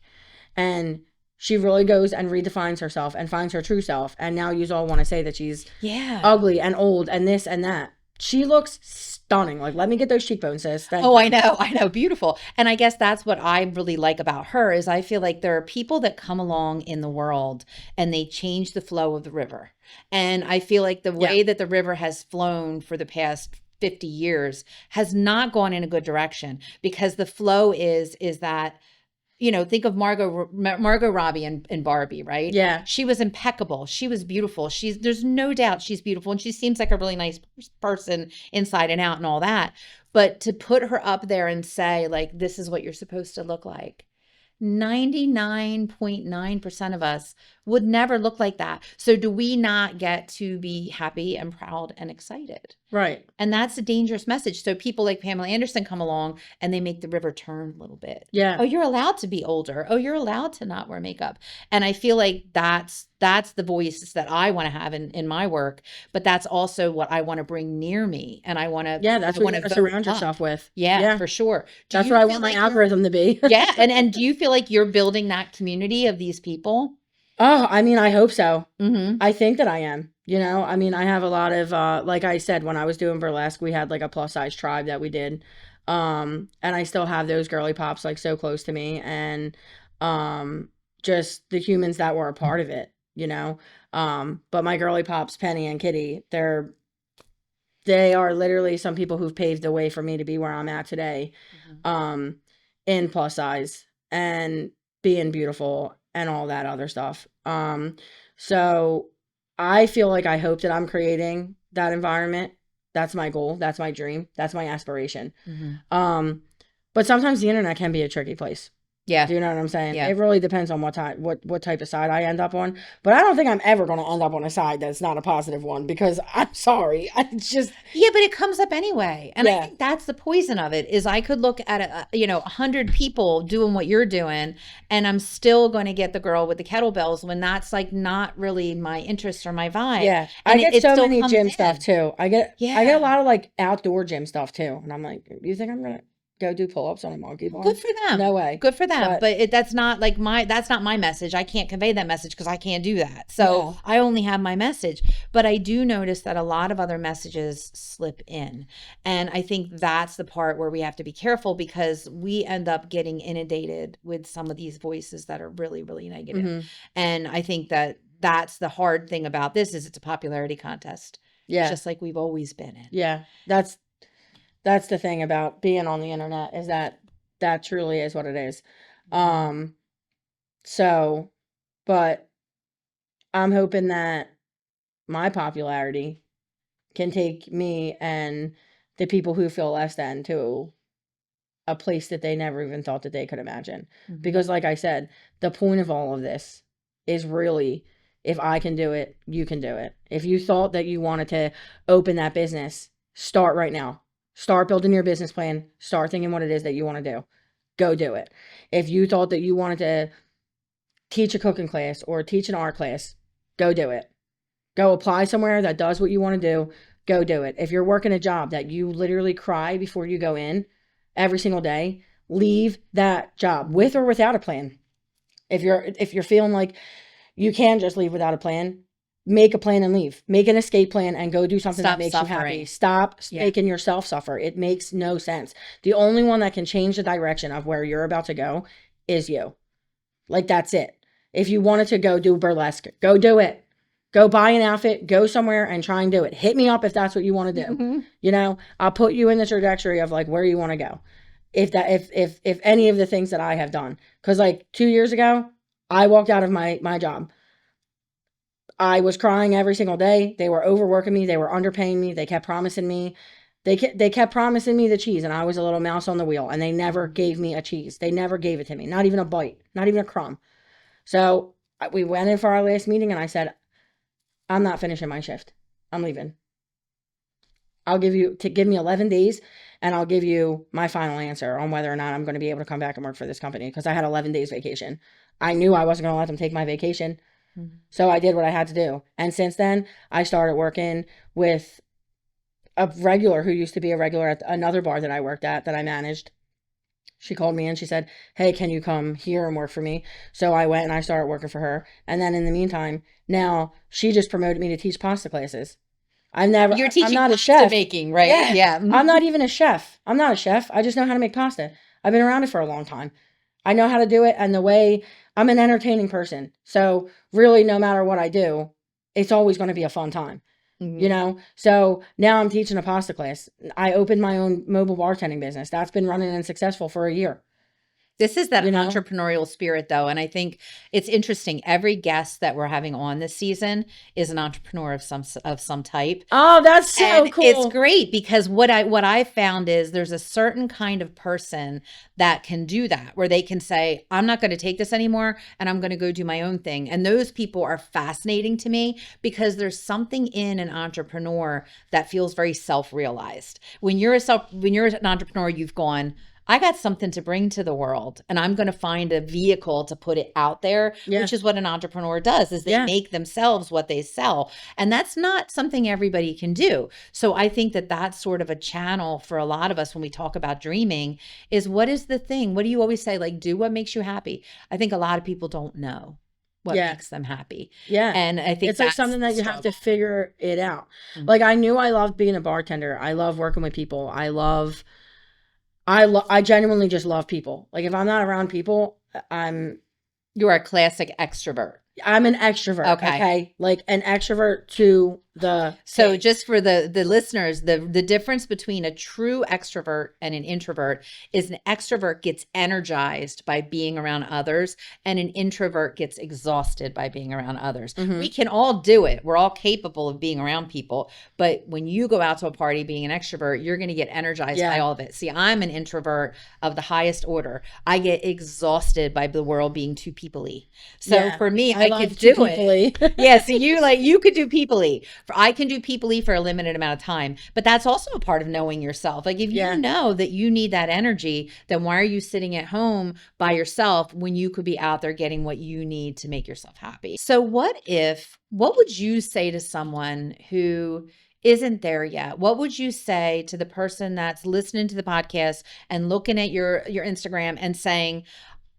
B: and she really goes and redefines herself and finds her true self. And now you all want to say that she's ugly and old and this and that. She looks stunning. Like, let me get those cheekbones, sis.
A: I know. Beautiful. And I guess that's what I really like about her is I feel like there are people that come along in the world and they change the flow of the river. And I feel like the way that the river has flown for the past 50 years has not gone in a good direction, because the flow is that, you know, think of Margot Robbie and Barbie, right?
B: Yeah.
A: She was impeccable. She was beautiful. There's no doubt she's beautiful, and she seems like a really nice person inside and out and all that. But to put her up there and say, like, this is what you're supposed to look like, 99.9% of us would never look like that. So do we not get to be happy and proud and excited?
B: Right.
A: And that's a dangerous message. So people like Pamela Anderson come along and they make the river turn a little bit.
B: Yeah.
A: Oh, you're allowed to be older. Oh, you're allowed to not wear makeup. And I feel like that's the voice that I want to have in my work, but that's also what I want to bring near me. And I want to,
B: that's what you want to surround yourself with.
A: Yeah, for sure.
B: That's what I want my algorithm to be.
A: Yeah. And do you feel like you're building that community of these people?
B: Oh, I mean, I hope so. I think that I am. You know, I mean, I have a lot of, like I said, when I was doing burlesque, we had like a plus size tribe that we did. And I still have those girly pops like so close to me, and just the humans that were a part of it, you know. But my girly pops, Penny and Kitty, they are literally some people who've paved the way for me to be where I'm at today, in plus size and being beautiful and all that other stuff. So I feel like I hope that I'm creating that environment. That's my goal. That's my dream. That's my aspiration. But sometimes the internet can be a tricky place.
A: Yeah.
B: Do you know what I'm saying?
A: Yeah.
B: It really depends on what type of side I end up on. But I don't think I'm ever going to end up on a side that's not a positive one, because I'm sorry. I just...
A: Yeah, but it comes up anyway. And I think that's the poison of it, is I could look at 100 people doing what you're doing, and I'm still going to get the girl with the kettlebells when that's like not really my interest or my vibe.
B: Yeah.
A: And
B: I get so many gym
A: in.
B: stuff too. I get a lot of like outdoor gym stuff too. And I'm like, you think I'm going to go do pull-ups on a monkey bar?
A: Good for them.
B: No way.
A: Good for them. But that's not my message. I can't convey that message because I can't do that. So I only have my message. But I do notice that a lot of other messages slip in. And I think that's the part where we have to be careful, because we end up getting inundated with some of these voices that are really, really negative. And I think that that's the hard thing about this, is it's a popularity contest.
B: Yeah.
A: Just like we've always been in.
B: Yeah. That's the thing about being on the internet, is that truly is what it is. So, but I'm hoping that my popularity can take me and the people who feel less than to a place that they never even thought that they could imagine. Because like I said, the point of all of this is really, if I can do it, you can do it. If you thought that you wanted to open that business, start right now. Start building your business plan. Start thinking what it is that you want to do. Go do it. If you thought that you wanted to teach a cooking class or teach an art class, go do it. Go apply somewhere that does what you want to do. Go do it. If you're working a job that you literally cry before you go in every single day, leave that job with or without a plan. If you're feeling like you can just leave without a plan, make a plan and leave. Make an escape plan and go do something
A: Stop
B: that makes
A: suffering.
B: you happy. Stop
A: Yeah.
B: making yourself suffer. It makes no sense. The only one that can change the direction of where you're about to go is you. Like, that's it. If you wanted to go do burlesque, go do it. Go buy an outfit, go somewhere and try and do it. Hit me up if that's what you want to do.
A: Mm-hmm.
B: You know, I'll put you in the trajectory of like where you want to go. If any of the things that I have done. Because like 2 years ago, I walked out of my job. I was crying every single day. They were overworking me. They were underpaying me. They kept promising me. They kept promising me the cheese, and I was a little mouse on the wheel, and they never gave me a cheese. They never gave it to me. Not even a bite. Not even a crumb. So we went in for our last meeting, and I said, I'm not finishing my shift. I'm leaving. Give me 11 days, and I'll give you my final answer on whether or not I'm going to be able to come back and work for this company, because I had 11 days vacation. I knew I wasn't going to let them take my vacation. So I did what I had to do. And since then, I started working with a regular who used to be a regular at another bar that I worked at, that I managed. She called me and she said, hey, can you come here and work for me? So I went and I started working for her. And then in the meantime, now she just promoted me to teach pasta classes.
A: You're teaching
B: I'm not a
A: pasta
B: chef.
A: making, right? Yeah.
B: I'm not even a chef. I'm not a chef. I just know how to make pasta. I've been around it for a long time. I know how to do it, and the way I'm an entertaining person. So really, no matter what I do, it's always going to be a fun time, you know? So now I'm teaching a pasta class. I opened my own mobile bartending business. That's been running and successful for a year.
A: This is that entrepreneurial spirit, though. And I think it's interesting. Every guest that we're having on this season is an entrepreneur of some type.
B: Oh, that's so cool.
A: It's great, because what I found is there's a certain kind of person that can do that, where they can say, I'm not going to take this anymore, and I'm going to go do my own thing. And those people are fascinating to me, because there's something in an entrepreneur that feels very self-realized. When you're an entrepreneur, you've gone, I got something to bring to the world, and I'm going to find a vehicle to put it out there, which is what an entrepreneur does, is they make themselves what they sell. And that's not something everybody can do. So I think that that's sort of a channel for a lot of us when we talk about dreaming, is what is the thing? What do you always say? Like, do what makes you happy. I think a lot of people don't know what makes them happy. Yeah. And I think
B: it's like something that you have to figure it out.
A: Mm-hmm.
B: Like, I knew I loved being a bartender. I love working with people. I genuinely just love people. Like, if I'm not around people,
A: you're a classic extrovert.
B: I'm an extrovert. Okay. Like an extrovert to the.
A: So just for the listeners, the difference between a true extrovert and an introvert is an extrovert gets energized by being around others, and an introvert gets exhausted by being around others. Mm-hmm. We can all do it. We're all capable of being around people. But when you go out to a party being an extrovert, you're going to get energized by all of it. See, I'm an introvert of the highest order. I get exhausted by the world being too people-y. So for me, I could do it. Yeah. So you could do people-y. I can do people-y for a limited amount of time, but that's also a part of knowing yourself. Like, if you know that you need that energy, then why are you sitting at home by yourself when you could be out there getting what you need to make yourself happy? So what would you say to someone who isn't there yet? What would you say to the person that's listening to the podcast and looking at your Instagram and saying,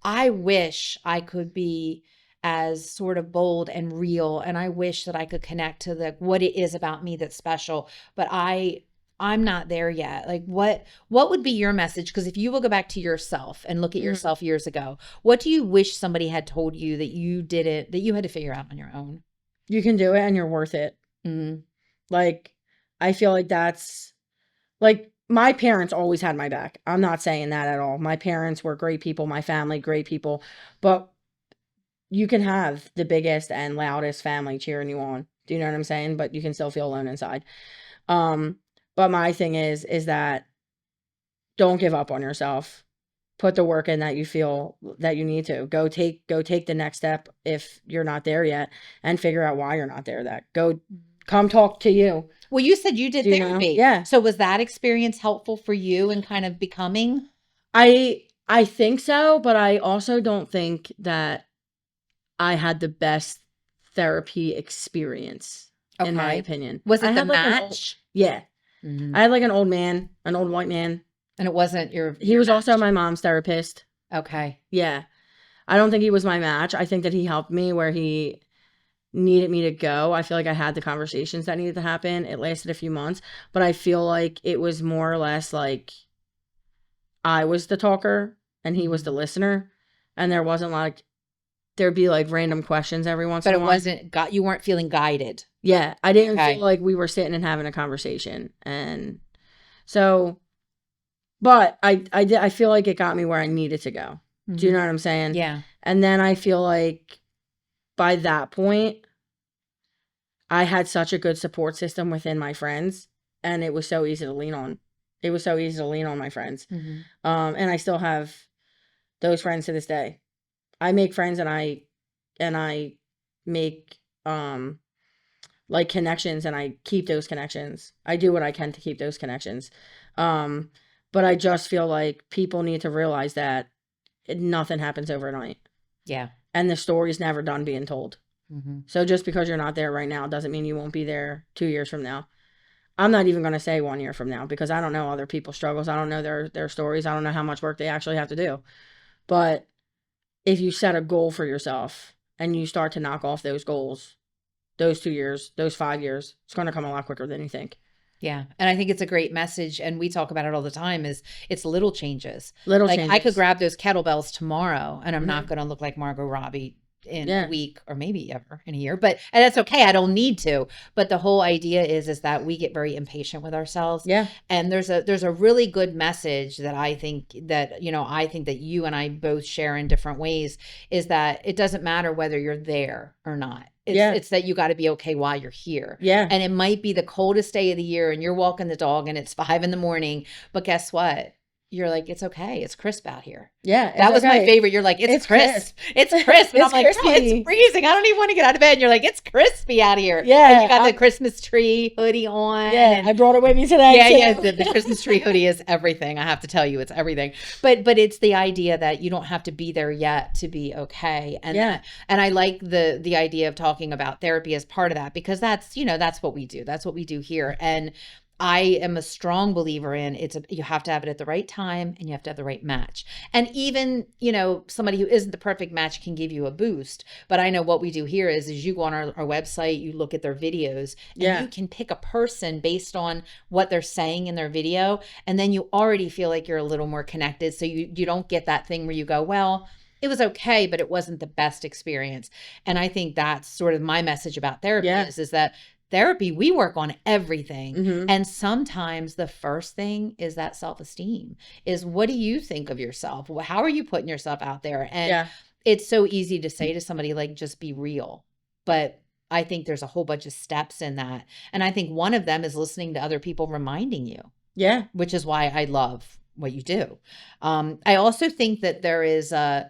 A: I wish I could be as sort of bold and real, and I wish that I could connect to what it is about me that's special, but I'm not there yet. Like, what would be your message? Because if you will go back to yourself and look at yourself years ago, what do you wish somebody had told you that you didn't, that you had to figure out on your own?
B: You can do it, and you're worth it. Mm-hmm. Like, I feel like that's like, my parents always had my back. I'm not saying that at all. My parents were great people, my family, great people, but you can have the biggest and loudest family cheering you on. Do you know what I'm saying? But you can still feel alone inside. But my thing is that don't give up on yourself. Put the work in that you feel that you need to. Go take the next step if you're not there yet, and figure out why you're not there. Come talk to you.
A: Well, you said you did therapy.
B: Yeah.
A: So was that experience helpful for you in kind of becoming?
B: I think so, but I also don't think that I had the best therapy experience, in my opinion.
A: Was it the match?
B: Yeah. Mm-hmm. I had like an old white man
A: And it wasn't
B: He was also
A: match.
B: my mom's therapist.
A: Okay.
B: Yeah. I don't think he was my match. I think that he helped me where he needed me to go. I feel like I had the conversations that needed to happen. It lasted a few months, but I feel like it was more or less like I was the talker and he was the listener. And there wasn't like, there'd be like random questions every once
A: But
B: in a
A: it
B: while.
A: wasn't you weren't feeling guided.
B: Yeah. I didn't
A: Okay.
B: feel like we were sitting and having a conversation. And so, but I feel like it got me where I needed to go. Do you know what I'm saying?
A: Yeah.
B: And then I feel like by that point, I had such a good support system within my friends, and it was so easy to lean on. It was so easy to lean on my friends. And I still have those friends to this day. I make friends and I make like connections and I keep those connections. I do what I can to keep those connections. But I just feel like people need to realize that nothing happens overnight.
A: Yeah.
B: And the story's never done being told. So just because you're not there right now doesn't mean you won't be there 2 years from now. I'm not even going to say 1 year from now because I don't know other people's struggles. I don't know their stories. I don't know how much work they actually have to do. But if you set a goal for yourself and you start to knock off those goals, those 2 years, those 5 years, it's going to come a lot quicker than you think.
A: Yeah. And I think it's a great message. And we talk about it all the time is it's little changes.
B: Little
A: like
B: changes.
A: I could grab those kettlebells tomorrow and I'm not going to look like Margot Robbie in a week or maybe ever in a year, and that's okay. I don't need to. But the whole idea is that we get very impatient with ourselves.
B: Yeah.
A: And there's a really good message that I think that you and I both share in different ways is that it doesn't matter whether you're there or not. It's that you got to be okay while you're here.
B: Yeah.
A: And it might be the coldest day of the year and you're walking the dog and it's 5 a.m, but guess what? You're like, it's okay. It's crisp out here.
B: Yeah.
A: That was my favorite. You're like, it's crisp. It's crisp. And I'm like, no, it's freezing. I don't even want to get out of bed. And you're like, it's crispy out here.
B: Yeah.
A: And you got the Christmas tree hoodie on.
B: Yeah. I brought it with me today.
A: Yeah. The Christmas tree hoodie is everything. I have to tell you, it's everything. But it's the idea that you don't have to be there yet to be okay. And and I like the idea of talking about therapy as part of that because that's what we do. That's what we do here. And I am a strong believer in you have to have it at the right time and you have to have the right match. And even, somebody who isn't the perfect match can give you a boost. But I know what we do here is you go on our website, you look at their videos and you can pick a person based on what they're saying in their video. And then you already feel like you're a little more connected. So you don't get that thing where you go, well, it was okay, but it wasn't the best experience. And I think that's sort of my message about therapy is that therapy, we work on everything. And sometimes the first thing is that self-esteem is what do you think of yourself? How are you putting yourself out there? And it's so easy to say to somebody like, just be real. But I think there's a whole bunch of steps in that. And I think one of them is listening to other people reminding you. Yeah. Which is why I love what you do. I also think that there is a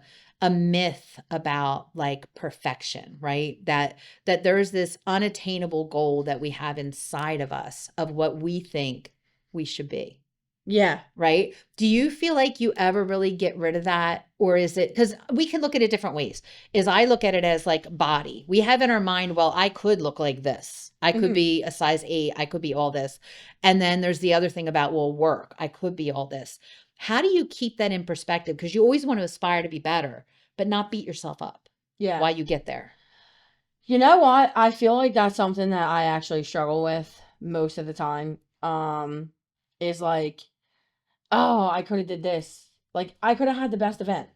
A: myth about like perfection, right? That there's this unattainable goal that we have inside of us of what we think we should be. Yeah. Right. Do you feel like you ever really get rid of that? Or is it, because we can look at it different ways, is I look at it as like body. We have in our mind, well, I could look like this. I could be a size 8. I could be all this. And then there's the other thing about, well, work. I could be all this. How do you keep that in perspective? Because you always want to aspire to be better, but not beat yourself up while you get there.
B: You know what? I feel like that's something that I actually struggle with most of the time. Is like, oh, I could have did this. Like, I could have had the best event,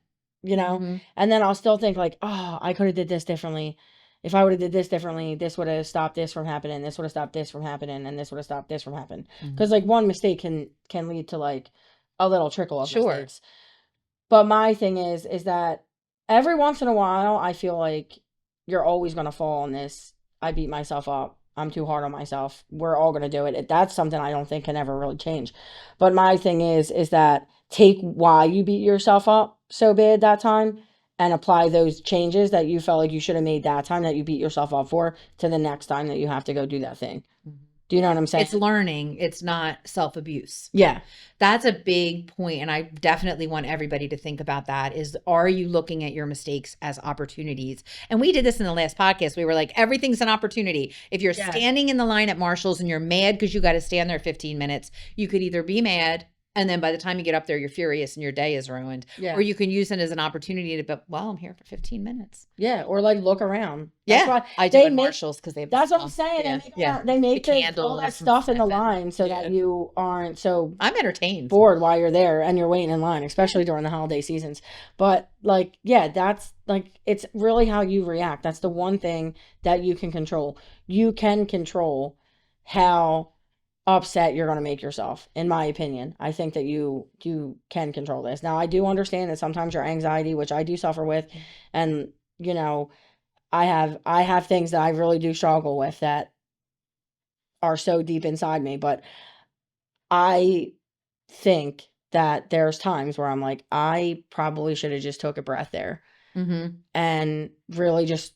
B: And then I'll still think like, oh, I could have did this differently. If I would have did this differently, this would have stopped this from happening. This would have stopped this from happening. And this would have stopped this from happening. Because like one mistake can lead to like a little trickle of mistakes. But my thing is that every once in a while, I feel like you're always going to fall on this. I beat myself up. I'm too hard on myself. We're all going to do it. That's something I don't think can ever really change. But my thing is that take why you beat yourself up so bad that time and apply those changes that you felt like you should have made that time that you beat yourself up for to the next time that you have to go do that thing. Do you know what I'm saying?
A: It's learning. It's not self-abuse. Yeah. That's a big point. And I definitely want everybody to think about that is, are you looking at your mistakes as opportunities? And we did this in the last podcast. We were like, everything's an opportunity. If you're standing in the line at Marshall's and you're mad because you got to stand there 15 minutes, you could either be mad And then by the time you get up there, you're furious and your day is ruined.
B: Yeah.
A: Or you can use it as an opportunity to, but well, I'm here for 15 minutes.
B: Yeah. Or like look around.
A: That's
B: why
A: I do in Marshalls because they have
B: That's what I'm
A: stuff.
B: saying.
A: Yeah.
B: They make
A: The
B: all
A: candles
B: that
A: and
B: stuff in the
A: stuff and-
B: line so that you aren't so
A: I'm entertained.
B: bored while you're there and you're waiting in line, especially during the holiday seasons. But like, yeah, that's like, it's really how you react. That's the one thing that you can control. You can control how upset you're going to make yourself, in my opinion. I think that you can control this. Now, I do understand that sometimes your anxiety, which I do suffer with, and you know, I have things that I really do struggle with that are so deep inside me, but I think that there's times where I'm like, I probably should have just took a breath there and really just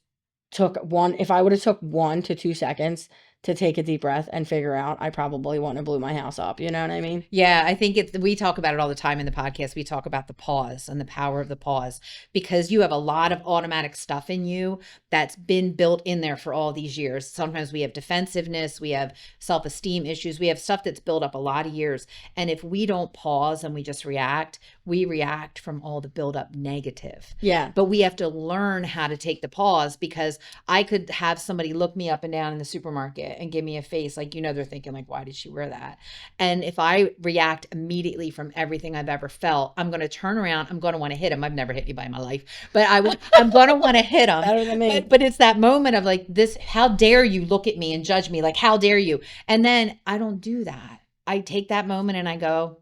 B: took one. If I would have took 1 to 2 seconds to take a deep breath and figure out, I probably wouldn't have blew my house up. You know what I mean?
A: Yeah, I think we talk about it all the time in the podcast. We talk about the pause and the power of the pause because you have a lot of automatic stuff in you that's been built in there for all these years. Sometimes we have defensiveness, we have self-esteem issues, we have stuff that's built up a lot of years. And if we don't pause and we just react, we react from all the build-up negative.
B: Yeah.
A: But we have to learn how to take the pause because I could have somebody look me up and down in the supermarket and give me a face like, they're thinking like, why did she wear that? And if I react immediately from everything I've ever felt, I'm going to turn around. I'm going to want to hit him. I've never hit anybody in my life, but I'm going to want to hit him.
B: Better than me.
A: But it's that moment of like this, how dare you look at me and judge me? Like, how dare you? And then I don't do that. I take that moment and I go,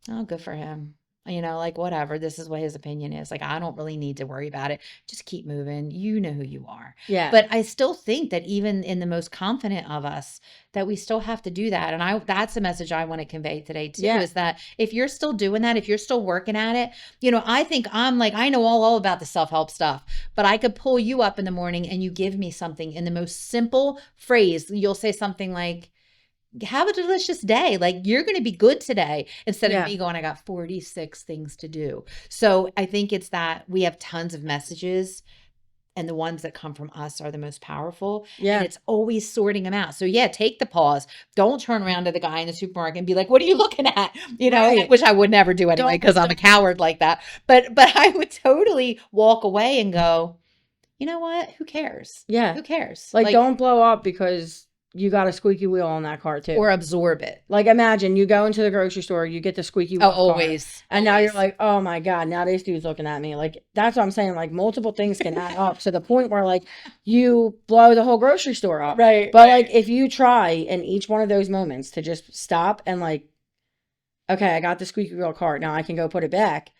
A: oh, good for him. Like whatever, this is what his opinion is. Like, I don't really need to worry about it. Just keep moving. You know who you are.
B: Yeah.
A: But I still think that even in the most confident of us, that we still have to do that. And that's the message I want to convey today too, is that if you're still doing that, if you're still working at it, I think I know all about the self-help stuff, but I could pull you up in the morning and you give me something in the most simple phrase. You'll say something like, have a delicious day. Like, you're going to be good today, instead of me going, I got 46 things to do. So I think it's that we have tons of messages and the ones that come from us are the most powerful.
B: Yeah.
A: And it's always sorting them out. So take the pause. Don't turn around to the guy in the supermarket and be like, what are you looking at?
B: Right.
A: Which I would never do anyway, because I'm a coward like that. But I would totally walk away and go, you know what? Who cares?
B: Yeah.
A: Who cares?
B: Like don't blow up because you got a squeaky wheel on that car too.
A: Or absorb it.
B: Like, imagine you go into the grocery store, you get the squeaky wheel.
A: Always.
B: And now you're like, oh my God, now this dude's looking at me. Like, that's what I'm saying. Like, multiple things can add up to the point where like you blow the whole grocery store up.
A: Right.
B: But like, if you try in each one of those moments to just stop and like, okay, I got the squeaky wheel cart. Now I can go put it back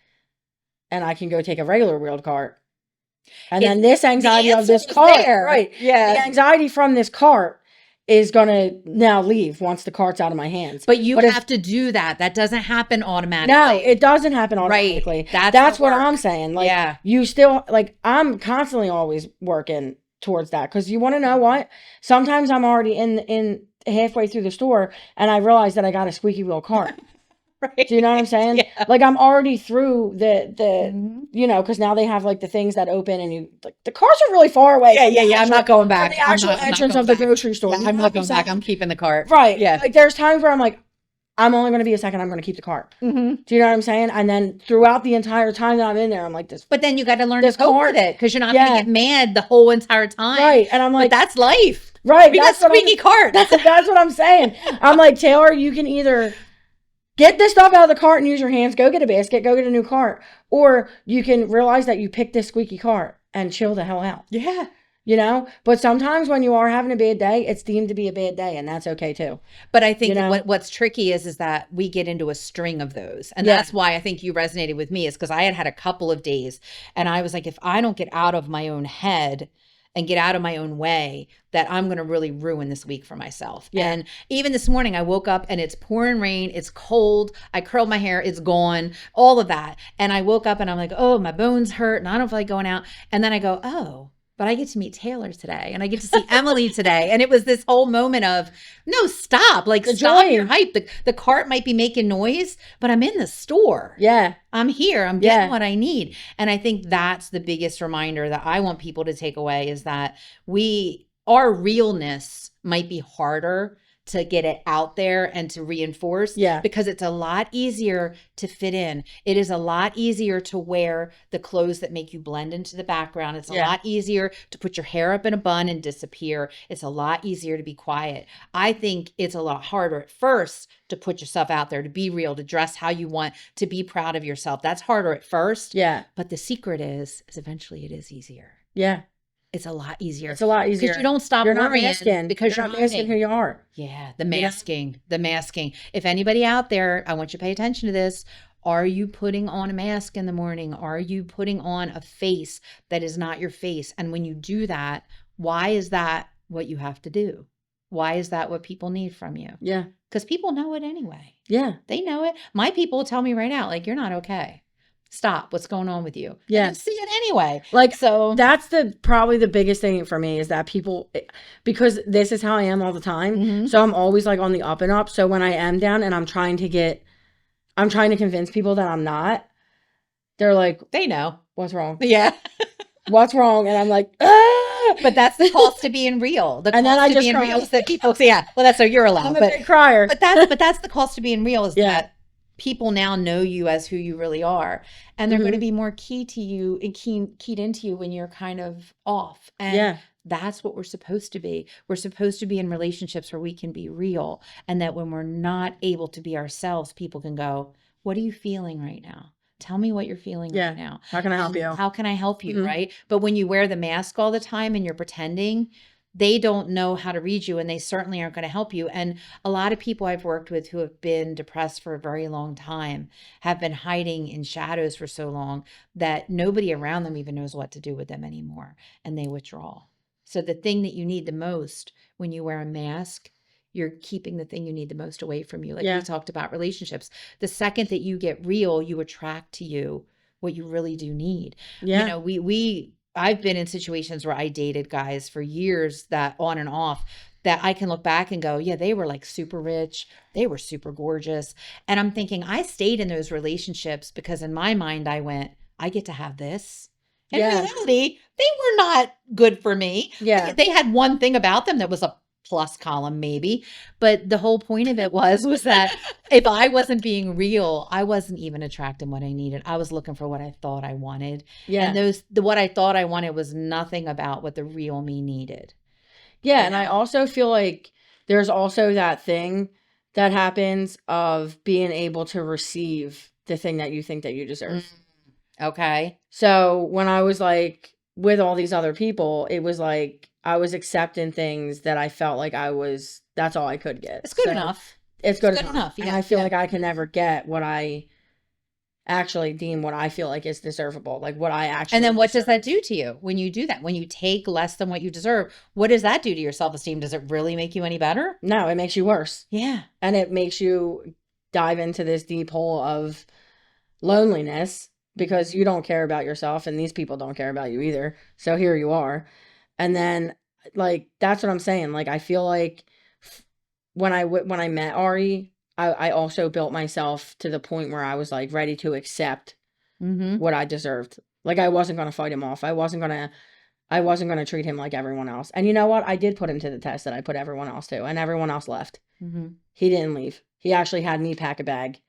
B: and I can go take a regular wheeled cart. And then this anxiety of this cart, right?
A: Yeah.
B: The anxiety from this cart is going to now leave once the cart's out of my hands.
A: But you have to do that. That doesn't happen automatically.
B: No, it doesn't happen automatically.
A: Right.
B: That's what I'm saying. Like,
A: yeah.
B: You still, like, I'm constantly always working towards that. Because you want to know what? Sometimes I'm already in halfway through the store and I realize that I got a squeaky wheel cart.
A: Right.
B: Do you know what I'm saying?
A: Yeah.
B: Like, I'm already through the because now they have like the things that open and you like the cars are really far away.
A: Yeah. I'm not going back.
B: The actual entrance of the grocery store.
A: Yeah, I'm not going back. I'm keeping the cart.
B: Right.
A: Yeah.
B: Like, there's times where I'm like, I'm only going to be a second. I'm going to keep the cart.
A: Mm-hmm.
B: Do you know what I'm saying? And then throughout the entire time that I'm in there, I'm like this.
A: But then you got to learn to cope with it, because you're not going to get mad the whole entire time.
B: Right. And I'm like,
A: but that's life.
B: Right.
A: We got squeaky cart.
B: That's what I'm saying. I'm like, Taylor, you can either get this stuff out of the cart and use your hands, go get a basket, go get a new cart. Or you can realize that you picked this squeaky cart and chill the hell out.
A: Yeah.
B: But sometimes when you are having a bad day, it's deemed to be a bad day, and that's okay too.
A: But I think what's tricky is that we get into a string of those. And that's why I think you resonated with me, is because I had a couple of days and I was like, if I don't get out of my own head and get out of my own way, that I'm going to really ruin this week for myself. Yeah. And even this morning I woke up and it's pouring rain. It's cold. I curled my hair. It's gone. All of that. And I woke up and I'm like, oh, my bones hurt and I don't feel like going out. And then I go, oh, but I get to meet Taylor today and I get to see Emily today. And it was this whole moment of, no, stop. Like, stop your hype. The cart might be making noise, but I'm in the store.
B: Yeah.
A: I'm here. I'm getting what I need. And I think that's the biggest reminder that I want people to take away, is that our realness might be harder to get it out there and to reinforce,
B: Yeah.
A: because it's a lot easier to fit in. It is a lot easier to wear the clothes that make you blend into the background. It's a
B: Yeah.
A: lot easier to put your hair up in a bun and disappear. It's a lot easier to be quiet. I think it's a lot harder at first to put yourself out there, to be real, to dress how you want, to be proud of yourself. That's harder at first.
B: Yeah.
A: But the secret is eventually it is easier.
B: Yeah.
A: It's a lot easier.
B: It's a lot easier.
A: Because you don't stop
B: You're not
A: worrying
B: masking.
A: because
B: You're not masking who you are.
A: Yeah, the masking, the masking. If anybody out there, I want you to pay attention to this. Are you putting on a mask in the morning? Are you putting on a face that is not your face? And when you do that, why is that what you have to do? Why is that what people need from you?
B: Yeah.
A: Because people know it anyway.
B: Yeah.
A: They know it. My people tell me right now, like, you're not okay. Stop. What's going on with you?
B: Yeah.
A: And you see it anyway.
B: Like,
A: so
B: that's probably the biggest thing for me is that people, because this is how I am all the time.
A: Mhm.
B: So I'm always like on the up and up. So when I am down and I'm trying to convince people that I'm not, they're like,
A: they know.
B: what's wrong?
A: Yeah.
B: What's wrong? And I'm like, ah!
A: But that's the cost to being real. The
B: And then
A: cost
B: I
A: to
B: just
A: being
B: cry.
A: real is that people say, yeah, well, that's so you're allowed.
B: I'm a big crier.
A: But that's the cost to being real is
B: Yeah.
A: that people now know you as who you really are. And they're going to be more key to you and keyed into you when you're kind of off. And
B: Yeah.
A: that's what we're supposed to be. We're supposed to be in relationships where we can be real. And that when we're not able to be ourselves, people can go, what are you feeling right now? Tell me what you're feeling right now.
B: How can I help you?
A: How can I help you? Right. But when you wear the mask all the time and you're pretending, they don't know how to read you, and they certainly aren't going to help you. And a lot of people I've worked with who have been depressed for a very long time have been hiding in shadows for so long that nobody around them even knows what to do with them anymore, and they withdraw. So the thing that you need the most when you wear a mask, you're keeping the thing you need the most away from you. Like we talked about relationships. The second that you get real, you attract to you what you really do need.
B: Yeah.
A: You know, I've been in situations where I dated guys for years that on and off that I can look back and go, yeah, they were like super rich. They were super gorgeous. And I'm thinking I stayed in those relationships because in my mind, I went, I get to have this. In reality, they were not good for me.
B: Yeah.
A: They had one thing about them that was a plus column maybe, but the whole point of it was that if I wasn't being real, I wasn't even attracting what I needed. I was looking for what I thought I wanted.
B: Yeah.
A: And what I thought I wanted was nothing about what the real me needed.
B: Yeah. And I also feel like there's also that thing that happens of being able to receive the thing that you think that you deserve.
A: Okay.
B: So when I was like with all these other people, it was like I was accepting things that I felt like that's all I could get.
A: It's good enough.
B: It's good enough.
A: Yeah.
B: And I feel like I can never get what I actually deem what I feel like is deservable. Like what I actually
A: And then what
B: deserve.
A: does that do to you when you do that? When you take less than what you deserve, what does that do to your self-esteem? Does it really make you any better?
B: No, it makes you worse.
A: Yeah.
B: And it makes you dive into this deep hole of loneliness because you don't care about yourself and these people don't care about you either. So here you are. And then like, that's what I'm saying. Like, I feel like when I met Ari, I also built myself to the point where I was like ready to accept what I deserved. Like I wasn't going to fight him off. I wasn't going to treat him like everyone else. And you know what? I did put him to the test that I put everyone else to, and everyone else left. He didn't leave. He actually had me pack a bag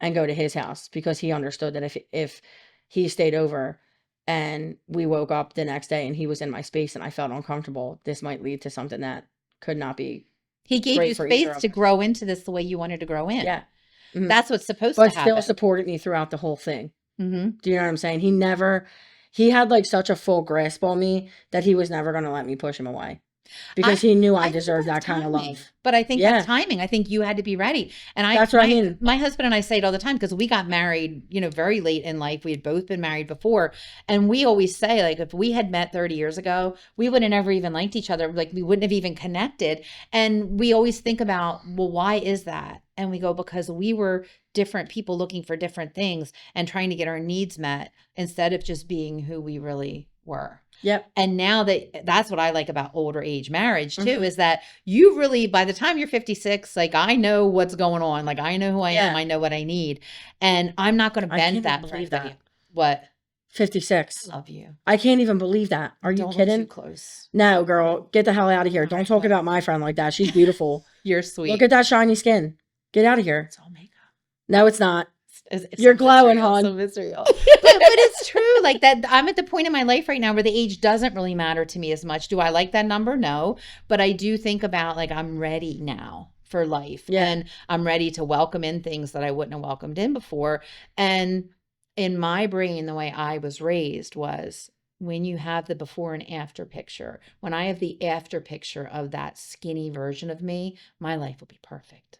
B: and go to his house because he understood that if he stayed over and we woke up the next day and he was in my space and I felt uncomfortable, this might lead to something that could not be.
A: He gave you space to grow into this the way you wanted to grow in.
B: Yeah.
A: That's what's supposed to happen.
B: But still supported me throughout the whole thing. Do you know what I'm saying? He had like such a full grasp on me that he was never going to let me push him away. Because he knew I deserved that kind of love.
A: But I think that's timing. I think you had to be ready. And
B: that's what I mean.
A: My husband and I say it all the time because we got married, very late in life. We had both been married before. And we always say, like, if we had met 30 years ago, we would have never even liked each other. Like, we wouldn't have even connected. And we always think about, well, why is that? And we go, because we were different people looking for different things and trying to get our needs met instead of just being who we really were.
B: Yep.
A: And now that's what I like about older age marriage too, is that you really, by the time you're 56, like I know what's going on. Like I know who I am. I know what I need. And I'm not going to bend that.
B: Believe that.
A: What?
B: 56.
A: I love you.
B: I can't even believe that. Are you kidding?
A: Too close.
B: No, girl, get the hell out of here. Don't talk about my friend like that. She's beautiful.
A: You're sweet.
B: Look at that shiny skin. Get out of here.
A: It's all makeup.
B: No, it's not.
A: It's
B: You're
A: so
B: glowing,
A: visceral,
B: hon.
A: so visceral. But it's true. Like that, I'm at the point in my life right now where the age doesn't really matter to me as much. Do I like that number? No. But I do think about like I'm ready now for life.
B: Yeah.
A: And I'm ready to welcome in things that I wouldn't have welcomed in before. And in my brain, the way I was raised was when you have the before and after picture, when I have the after picture of that skinny version of me, my life will be perfect.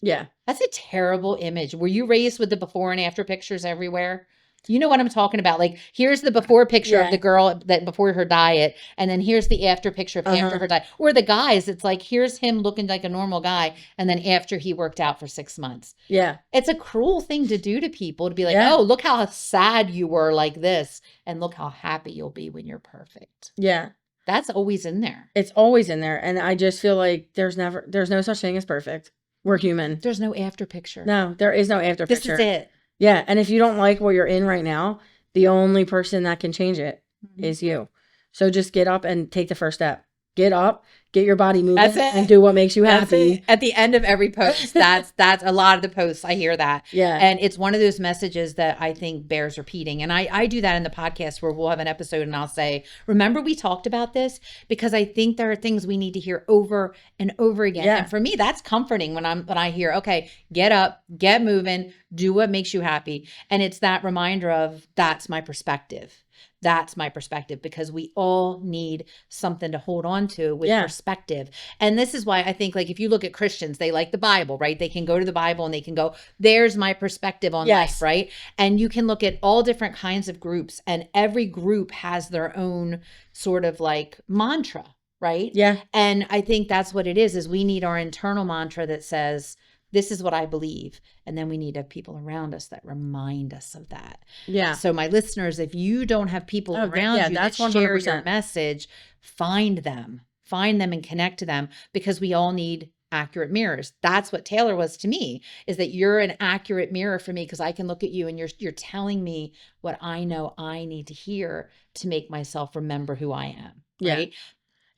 B: Yeah.
A: That's a terrible image. Were you raised with the before and after pictures everywhere? You know what I'm talking about? Like, here's the before picture of the girl that before her diet, and then here's the after picture of after her diet. Or the guys, it's like, here's him looking like a normal guy, and then after he worked out for 6 months.
B: Yeah.
A: It's a cruel thing to do to people, to be like, oh, look how sad you were like this, and look how happy you'll be when you're perfect.
B: Yeah.
A: That's always in there.
B: It's always in there. And I just feel like there's no such thing as perfect. We're human.
A: There's no after picture.
B: No, there is no after picture.
A: This is it.
B: Yeah. And if you don't like what you're in right now, the only person that can change it is you. So just get up and take the first step. Get up, get your body moving, and do what makes you happy.
A: At the end of every post, that's a lot of the posts. I hear that.
B: Yeah.
A: And it's one of those messages that I think bears repeating. And I do that in the podcast where we'll have an episode and I'll say, remember we talked about this? Because I think there are things we need to hear over and over again.
B: Yeah.
A: And for me, that's comforting when I hear, okay, get up, get moving, do what makes you happy. And it's that reminder of that's my perspective. That's my perspective, because we all need something to hold on to with perspective. And this is why I think, like, if you look at Christians, they like the Bible, right? They can go to the Bible and they can go, there's my perspective on life, right? And you can look at all different kinds of groups, and every group has their own sort of like mantra, right?
B: Yeah.
A: And I think that's what it is we need our internal mantra that says, this is what I believe. And then we need to have people around us that remind us of that.
B: Yeah.
A: So my listeners, if you don't have people around you that share your message, find them and connect to them, because we all need accurate mirrors. That's what Taylor was to me, is that you're an accurate mirror for me, because I can look at you and you're telling me what I know I need to hear to make myself remember who I am. Right?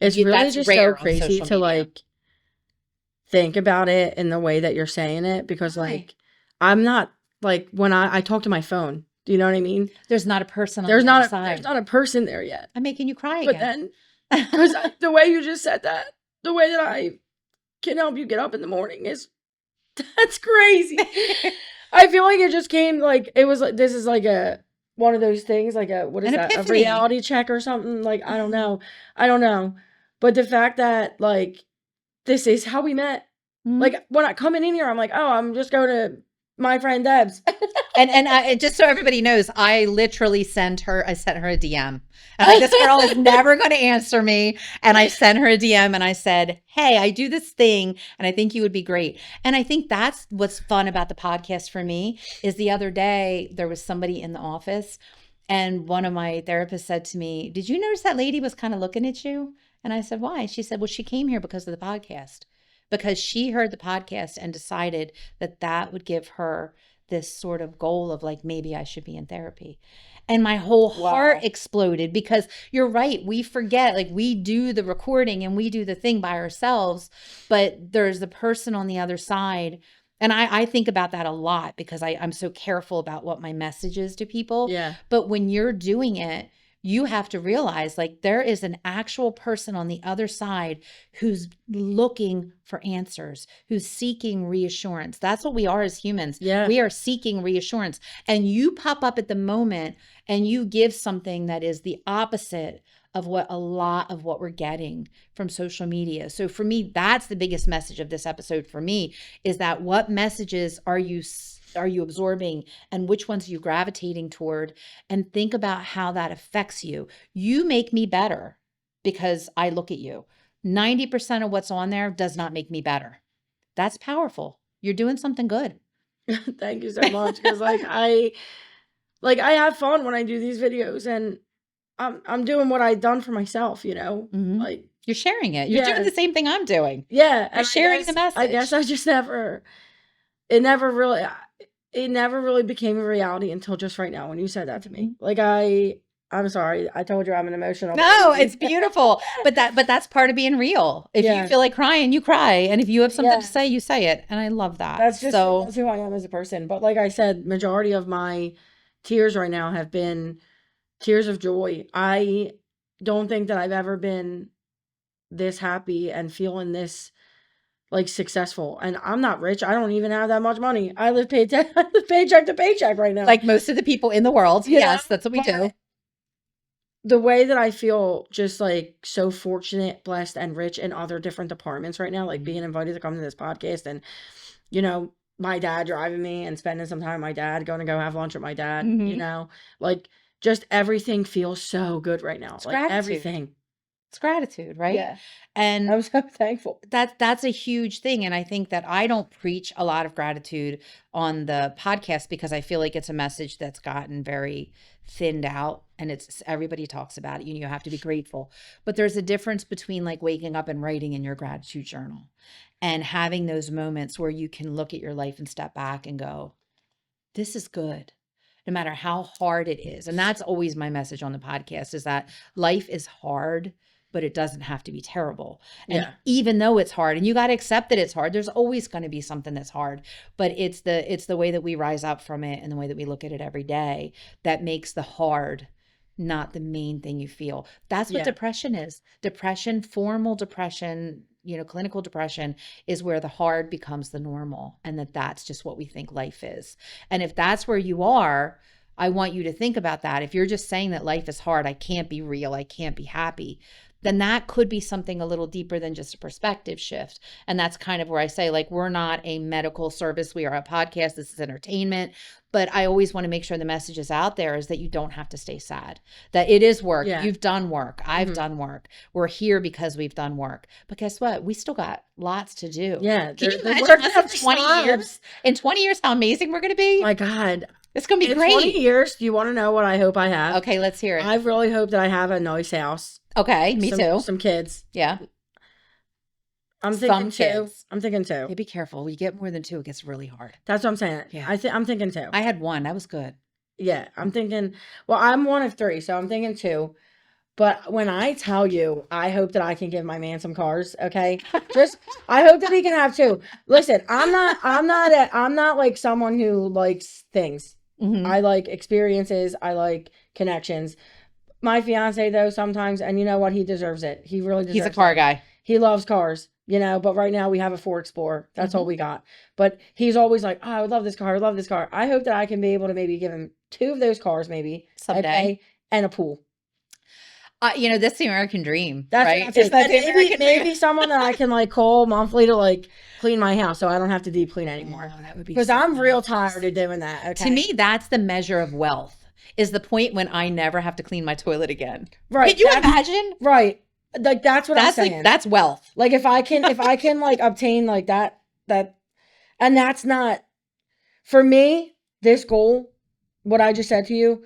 B: It's really just so crazy to like think about it in the way that you're saying it, because like I'm not like, when I talk to my phone, do you know what I mean?
A: There's not a person on the other side.
B: There's not a person there yet.
A: I'm making you cry again.
B: But then, because the way you just said that, the way that I can help you get up in the morning that's crazy. I feel like it just came like, it was like, this is like one of those things, like what is that?
A: Epiphany.
B: A reality check or something? Like, I don't know. But the fact that like, this is how we met. Like, when I coming in here, I'm like, oh, I'm just going to my friend Deb's.
A: and just so everybody knows, I literally sent her a DM. I'm like, this girl is never going to answer me. And I sent her a DM and I said, hey, I do this thing and I think you would be great. And I think that's what's fun about the podcast for me, is the other day there was somebody in the office and one of my therapists said to me, did you notice that lady was kind of looking at you? And I said, why? She said, well, she came here because of the podcast. Because she heard the podcast and decided that would give her this sort of goal of like, maybe I should be in therapy. And my whole heart exploded, because you're right. We forget, like, we do the recording and we do the thing by ourselves, but there's the person on the other side. And I think about that a lot, because I'm so careful about what my message is to people.
B: Yeah.
A: But when you're doing it, you have to realize, like, there is an actual person on the other side who's looking for answers, who's seeking reassurance. That's what we are as humans.
B: Yeah.
A: We are seeking reassurance. And you pop up at the moment and you give something that is the opposite of what a lot of what we're getting from social media. So for me, that's the biggest message of this episode for me, is that what messages are you absorbing and which ones are you gravitating toward, and think about how that affects you. You make me better because I look at you. 90% of what's on there does not make me better. That's powerful. You're doing something good.
B: Thank you so much. Because I have fun when I do these videos, and I'm doing what I've done for myself, you know?
A: Mm-hmm.
B: Like,
A: you're sharing it. You're doing the same thing I'm doing.
B: Yeah.
A: You're sharing the message.
B: I guess I just it never really became a reality until just right now when you said that to me. Like, I'm sorry. I told you I'm an emotional
A: No,
B: baby.
A: it's beautiful. But that's part of being real. If you
B: Yeah.
A: feel like crying, you cry. And if you have something to
B: Yeah.
A: say, you say it. And I love that.
B: That's who I am as a person. But like I said, majority of my tears right now have been tears of joy. I don't think that I've ever been this happy and feeling this like successful. And I'm not rich. I don't even have that much money. I live paycheck, I live paycheck to paycheck right now.
A: like most of the people in the world.
B: You know,
A: Yes, that's what we do.
B: but the way that I feel just like so fortunate, blessed, and rich in other different departments right now, like being invited to come to this podcast and, you know, my dad driving me and spending some time with my dad, going to go have lunch with my dad, you
A: Mhm.
B: know, like just everything feels so good right now.
A: It's
B: Like
A: gratitude.
B: everything.
A: It's gratitude, right?
B: Yeah.
A: And
B: I'm so thankful.
A: that's a huge thing. And I think that I don't preach a lot of gratitude on the podcast because I feel like it's a message that's gotten very thinned out and it's everybody talks about it. You have to be grateful. But there's a difference between like waking up and writing in your gratitude journal and having those moments where you can look at your life and step back and go, this is good. No matter how hard it is. And that's always my message on the podcast is that life is hard, but it doesn't have to be terrible. And
B: Yeah.
A: even though it's hard, and you got to accept that it's hard, there's always going to be something that's hard, but it's the way that we rise up from it and the way that we look at it every day that makes the hard not the main thing you feel. That's what
B: Yeah.
A: depression is. Depression, formal depression, clinical depression is where the hard becomes the normal and that's just what we think life is. And if that's where you are, I want you to think about that. If you're just saying that life is hard, I can't be real, I can't be happy, then that could be something a little deeper than just a perspective shift. And that's kind of where I say, like, we're not a medical service. We are a podcast. This is entertainment. But I always want to make sure the message is out there is that you don't have to stay sad, that it is work.
B: Yeah.
A: You've done work. I've done work. We're here because we've done work. But guess what? We still got lots to do.
B: Yeah.
A: Can you
B: The
A: imagine
B: work
A: us
B: never
A: in 20
B: stops.
A: years? In 20 years, how amazing we're going to be?
B: My God.
A: It's going to be
B: In
A: great.
B: 20 years, do you want to know what I hope I have?
A: Okay, let's hear it.
B: I really hope that I have a nice house.
A: Okay, me too.
B: Some kids.
A: Yeah.
B: I'm
A: Some
B: thinking two.
A: kids.
B: I'm thinking two.
A: Yeah, be careful. When you get more than two, it gets really hard.
B: That's what I'm saying.
A: Yeah.
B: I'm thinking two.
A: I had one. That was good.
B: Yeah, I'm thinking. Well, I'm one of three, so I'm thinking two. But when I tell you, I hope that I can give my man some cars. Okay, I hope that he can have two. Listen, I'm not like someone who likes things.
A: Mhm.
B: I like experiences. I like connections. My fiance, though, sometimes, and you know what? He deserves it. He really deserves it.
A: He's a car guy.
B: He loves cars, but right now we have a Ford Explorer. That's all we got. But he's always like, oh, I would love this car. I love this car. I hope that I can be able to maybe give him two of those cars, maybe
A: Someday.
B: okay, and a pool.
A: That's the American dream,
B: That's
A: right?
B: What I'm
A: Isn't that the
B: maybe
A: American
B: maybe
A: dream?
B: someone that I can like call monthly to like clean my house, so I don't have to deep clean anymore.
A: Oh, that would be
B: Because
A: so
B: I'm real
A: nice.
B: tired of doing that. Okay.
A: To me, that's the measure of wealth. Is the point when I never have to clean my toilet again?
B: Right?
A: Can you imagine?
B: Right. Like that's what
A: That's
B: I'm saying.
A: like that's wealth.
B: Like if I can like obtain like that, and that's not for me, this goal, what I just said to you,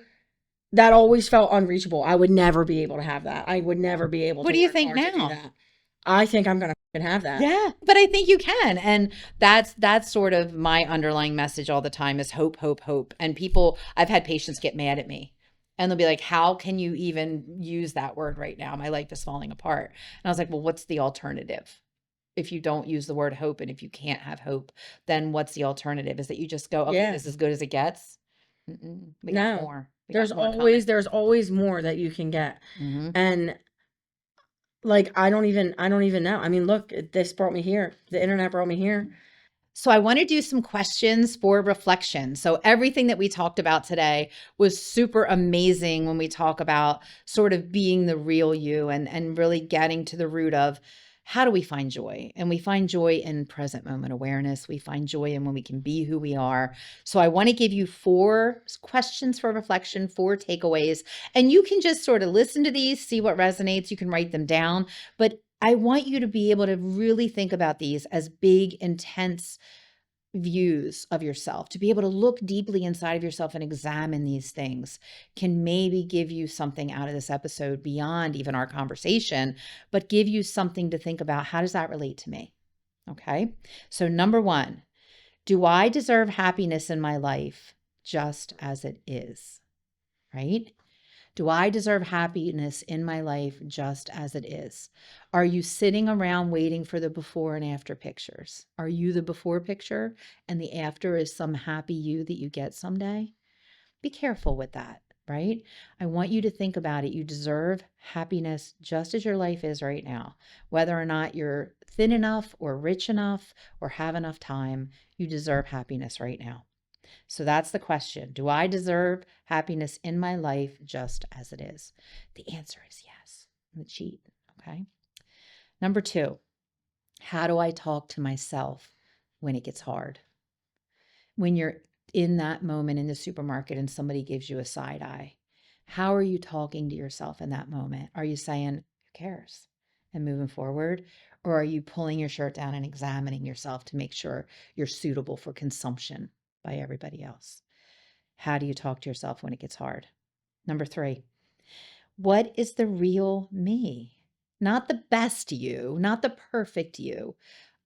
B: that always felt unreachable. I would never be able to have that. I would never be able to.
A: What do you
B: work
A: think
B: hard to do
A: now?
B: that. I think I'm gonna have that.
A: Yeah, but I think you can. And that's sort of my underlying message all the time is hope, hope, hope. And I've had patients get mad at me. And they'll be like, how can you even use that word right now? My life is falling apart. And I was like, well, what's the alternative? If you don't use the word hope and if you can't have hope, then what's the alternative? Is that you just go, okay, this is as good as it gets? We got more.
B: There's always more that you can get.
A: Mm-hmm.
B: And like, I don't even know. I mean, look, this brought me here. The internet brought me here.
A: So I want to do some questions for reflection. So everything that we talked about today was super amazing when we talk about sort of being the real you and really getting to the root of how do we find joy? And we find joy in present moment awareness. We find joy in when we can be who we are. So I want to give you 4 questions for reflection, 4 takeaways, and you can just sort of listen to these, see what resonates. You can write them down, but I want you to be able to really think about these as big, intense views of yourself, to be able to look deeply inside of yourself and examine these things can maybe give you something out of this episode beyond even our conversation, but give you something to think about. How does that relate to me? Okay. So number 1, do I deserve happiness in my life just as it is? Right? Do I deserve happiness in my life just as it is? Are you sitting around waiting for the before and after pictures? Are you the before picture and the after is some happy you that you get someday? Be careful with that, right? I want you to think about it. You deserve happiness just as your life is right now. Whether or not you're thin enough or rich enough or have enough time, you deserve happiness right now. So that's the question. Do I deserve happiness in my life just as it is? The answer is yes. I'm the cheat. Okay. Number 2, how do I talk to myself when it gets hard? When you're in that moment in the supermarket and somebody gives you a side eye, how are you talking to yourself in that moment? Are you saying, who cares? And moving forward? Or are you pulling your shirt down and examining yourself to make sure you're suitable for consumption by everybody else? How do you talk to yourself when it gets hard? Number 3, what is the real me? Not the best you, not the perfect you.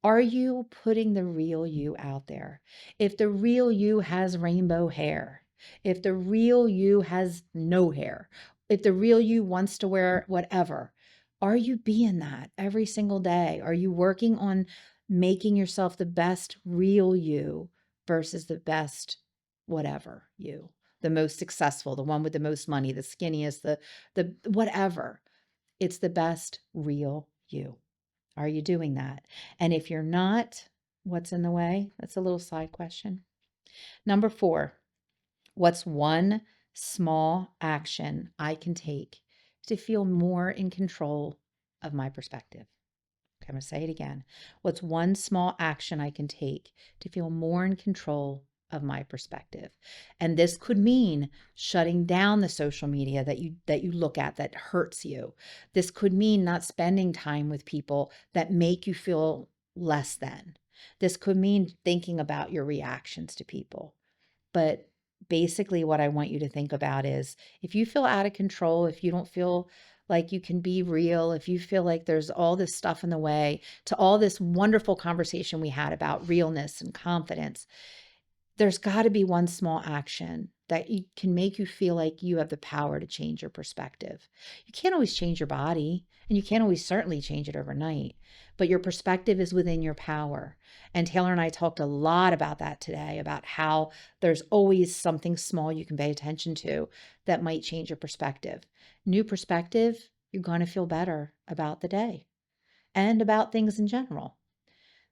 A: Are you putting the real you out there? If the real you has rainbow hair, if the real you has no hair, if the real you wants to wear whatever, are you being that every single day? Are you working on making yourself the best real you versus the best whatever you? The most successful, the one with the most money, the skinniest, the whatever. It's the best real you. Are you doing that? And if you're not, what's in the way? That's a little side question. Number 4, what's one small action I can take to feel more in control of my perspective? Okay, I'm going to say it again. What's one small action I can take to feel more in control of my perspective? And this could mean shutting down the social media that you look at that hurts you. This could mean not spending time with people that make you feel less than. This could mean thinking about your reactions to people. But basically, what I want you to think about is if you feel out of control, if you don't feel like you can be real, if you feel like there's all this stuff in the way to all this wonderful conversation we had about realness and confidence, there's got to be one small action that can make you feel like you have the power to change your perspective. You can't always change your body, and you can't always certainly change it overnight, but your perspective is within your power. And Taylor and I talked a lot about that today, about how there's always something small you can pay attention to that might change your perspective. New perspective, you're going to feel better about the day and about things in general.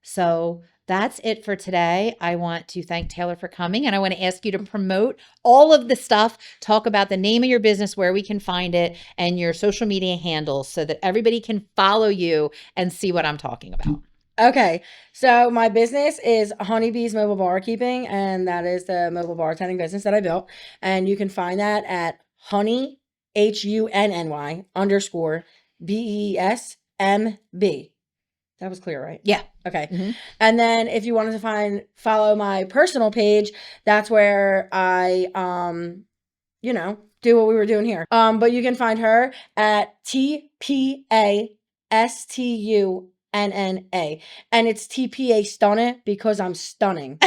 A: So that's it for today. I want to thank Taylor for coming, and I want to ask you to promote all of the stuff, talk about the name of your business, where we can find it, and your social media handles so that everybody can follow you and see what I'm talking about.
B: Okay, so my business is Honeybee's Mobile Bar Keeping, and that is the mobile bartending business that I built. And you can find that at Honey, HUNNY _ BESMB. That was clear, right?
A: Yeah.
B: Okay.
A: Mm-hmm.
B: And then if you wanted to follow my personal page, that's where I, do what we were doing here. But you can find her at TPASTUNNA. And it's TPA stunning because I'm stunning.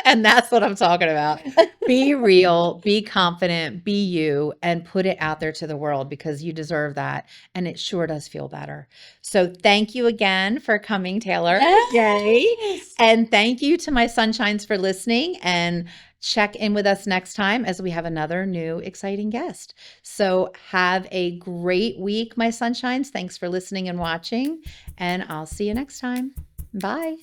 A: And that's what I'm talking about. Be real, be confident, be you, and put it out there to the world because you deserve that. And it sure does feel better. So thank you again for coming, Taylor.
B: Yes.
A: And thank you to my sunshines for listening, and check in with us next time as we have another new exciting guest. So have a great week, my sunshines. Thanks for listening and watching, and I'll see you next time. Bye.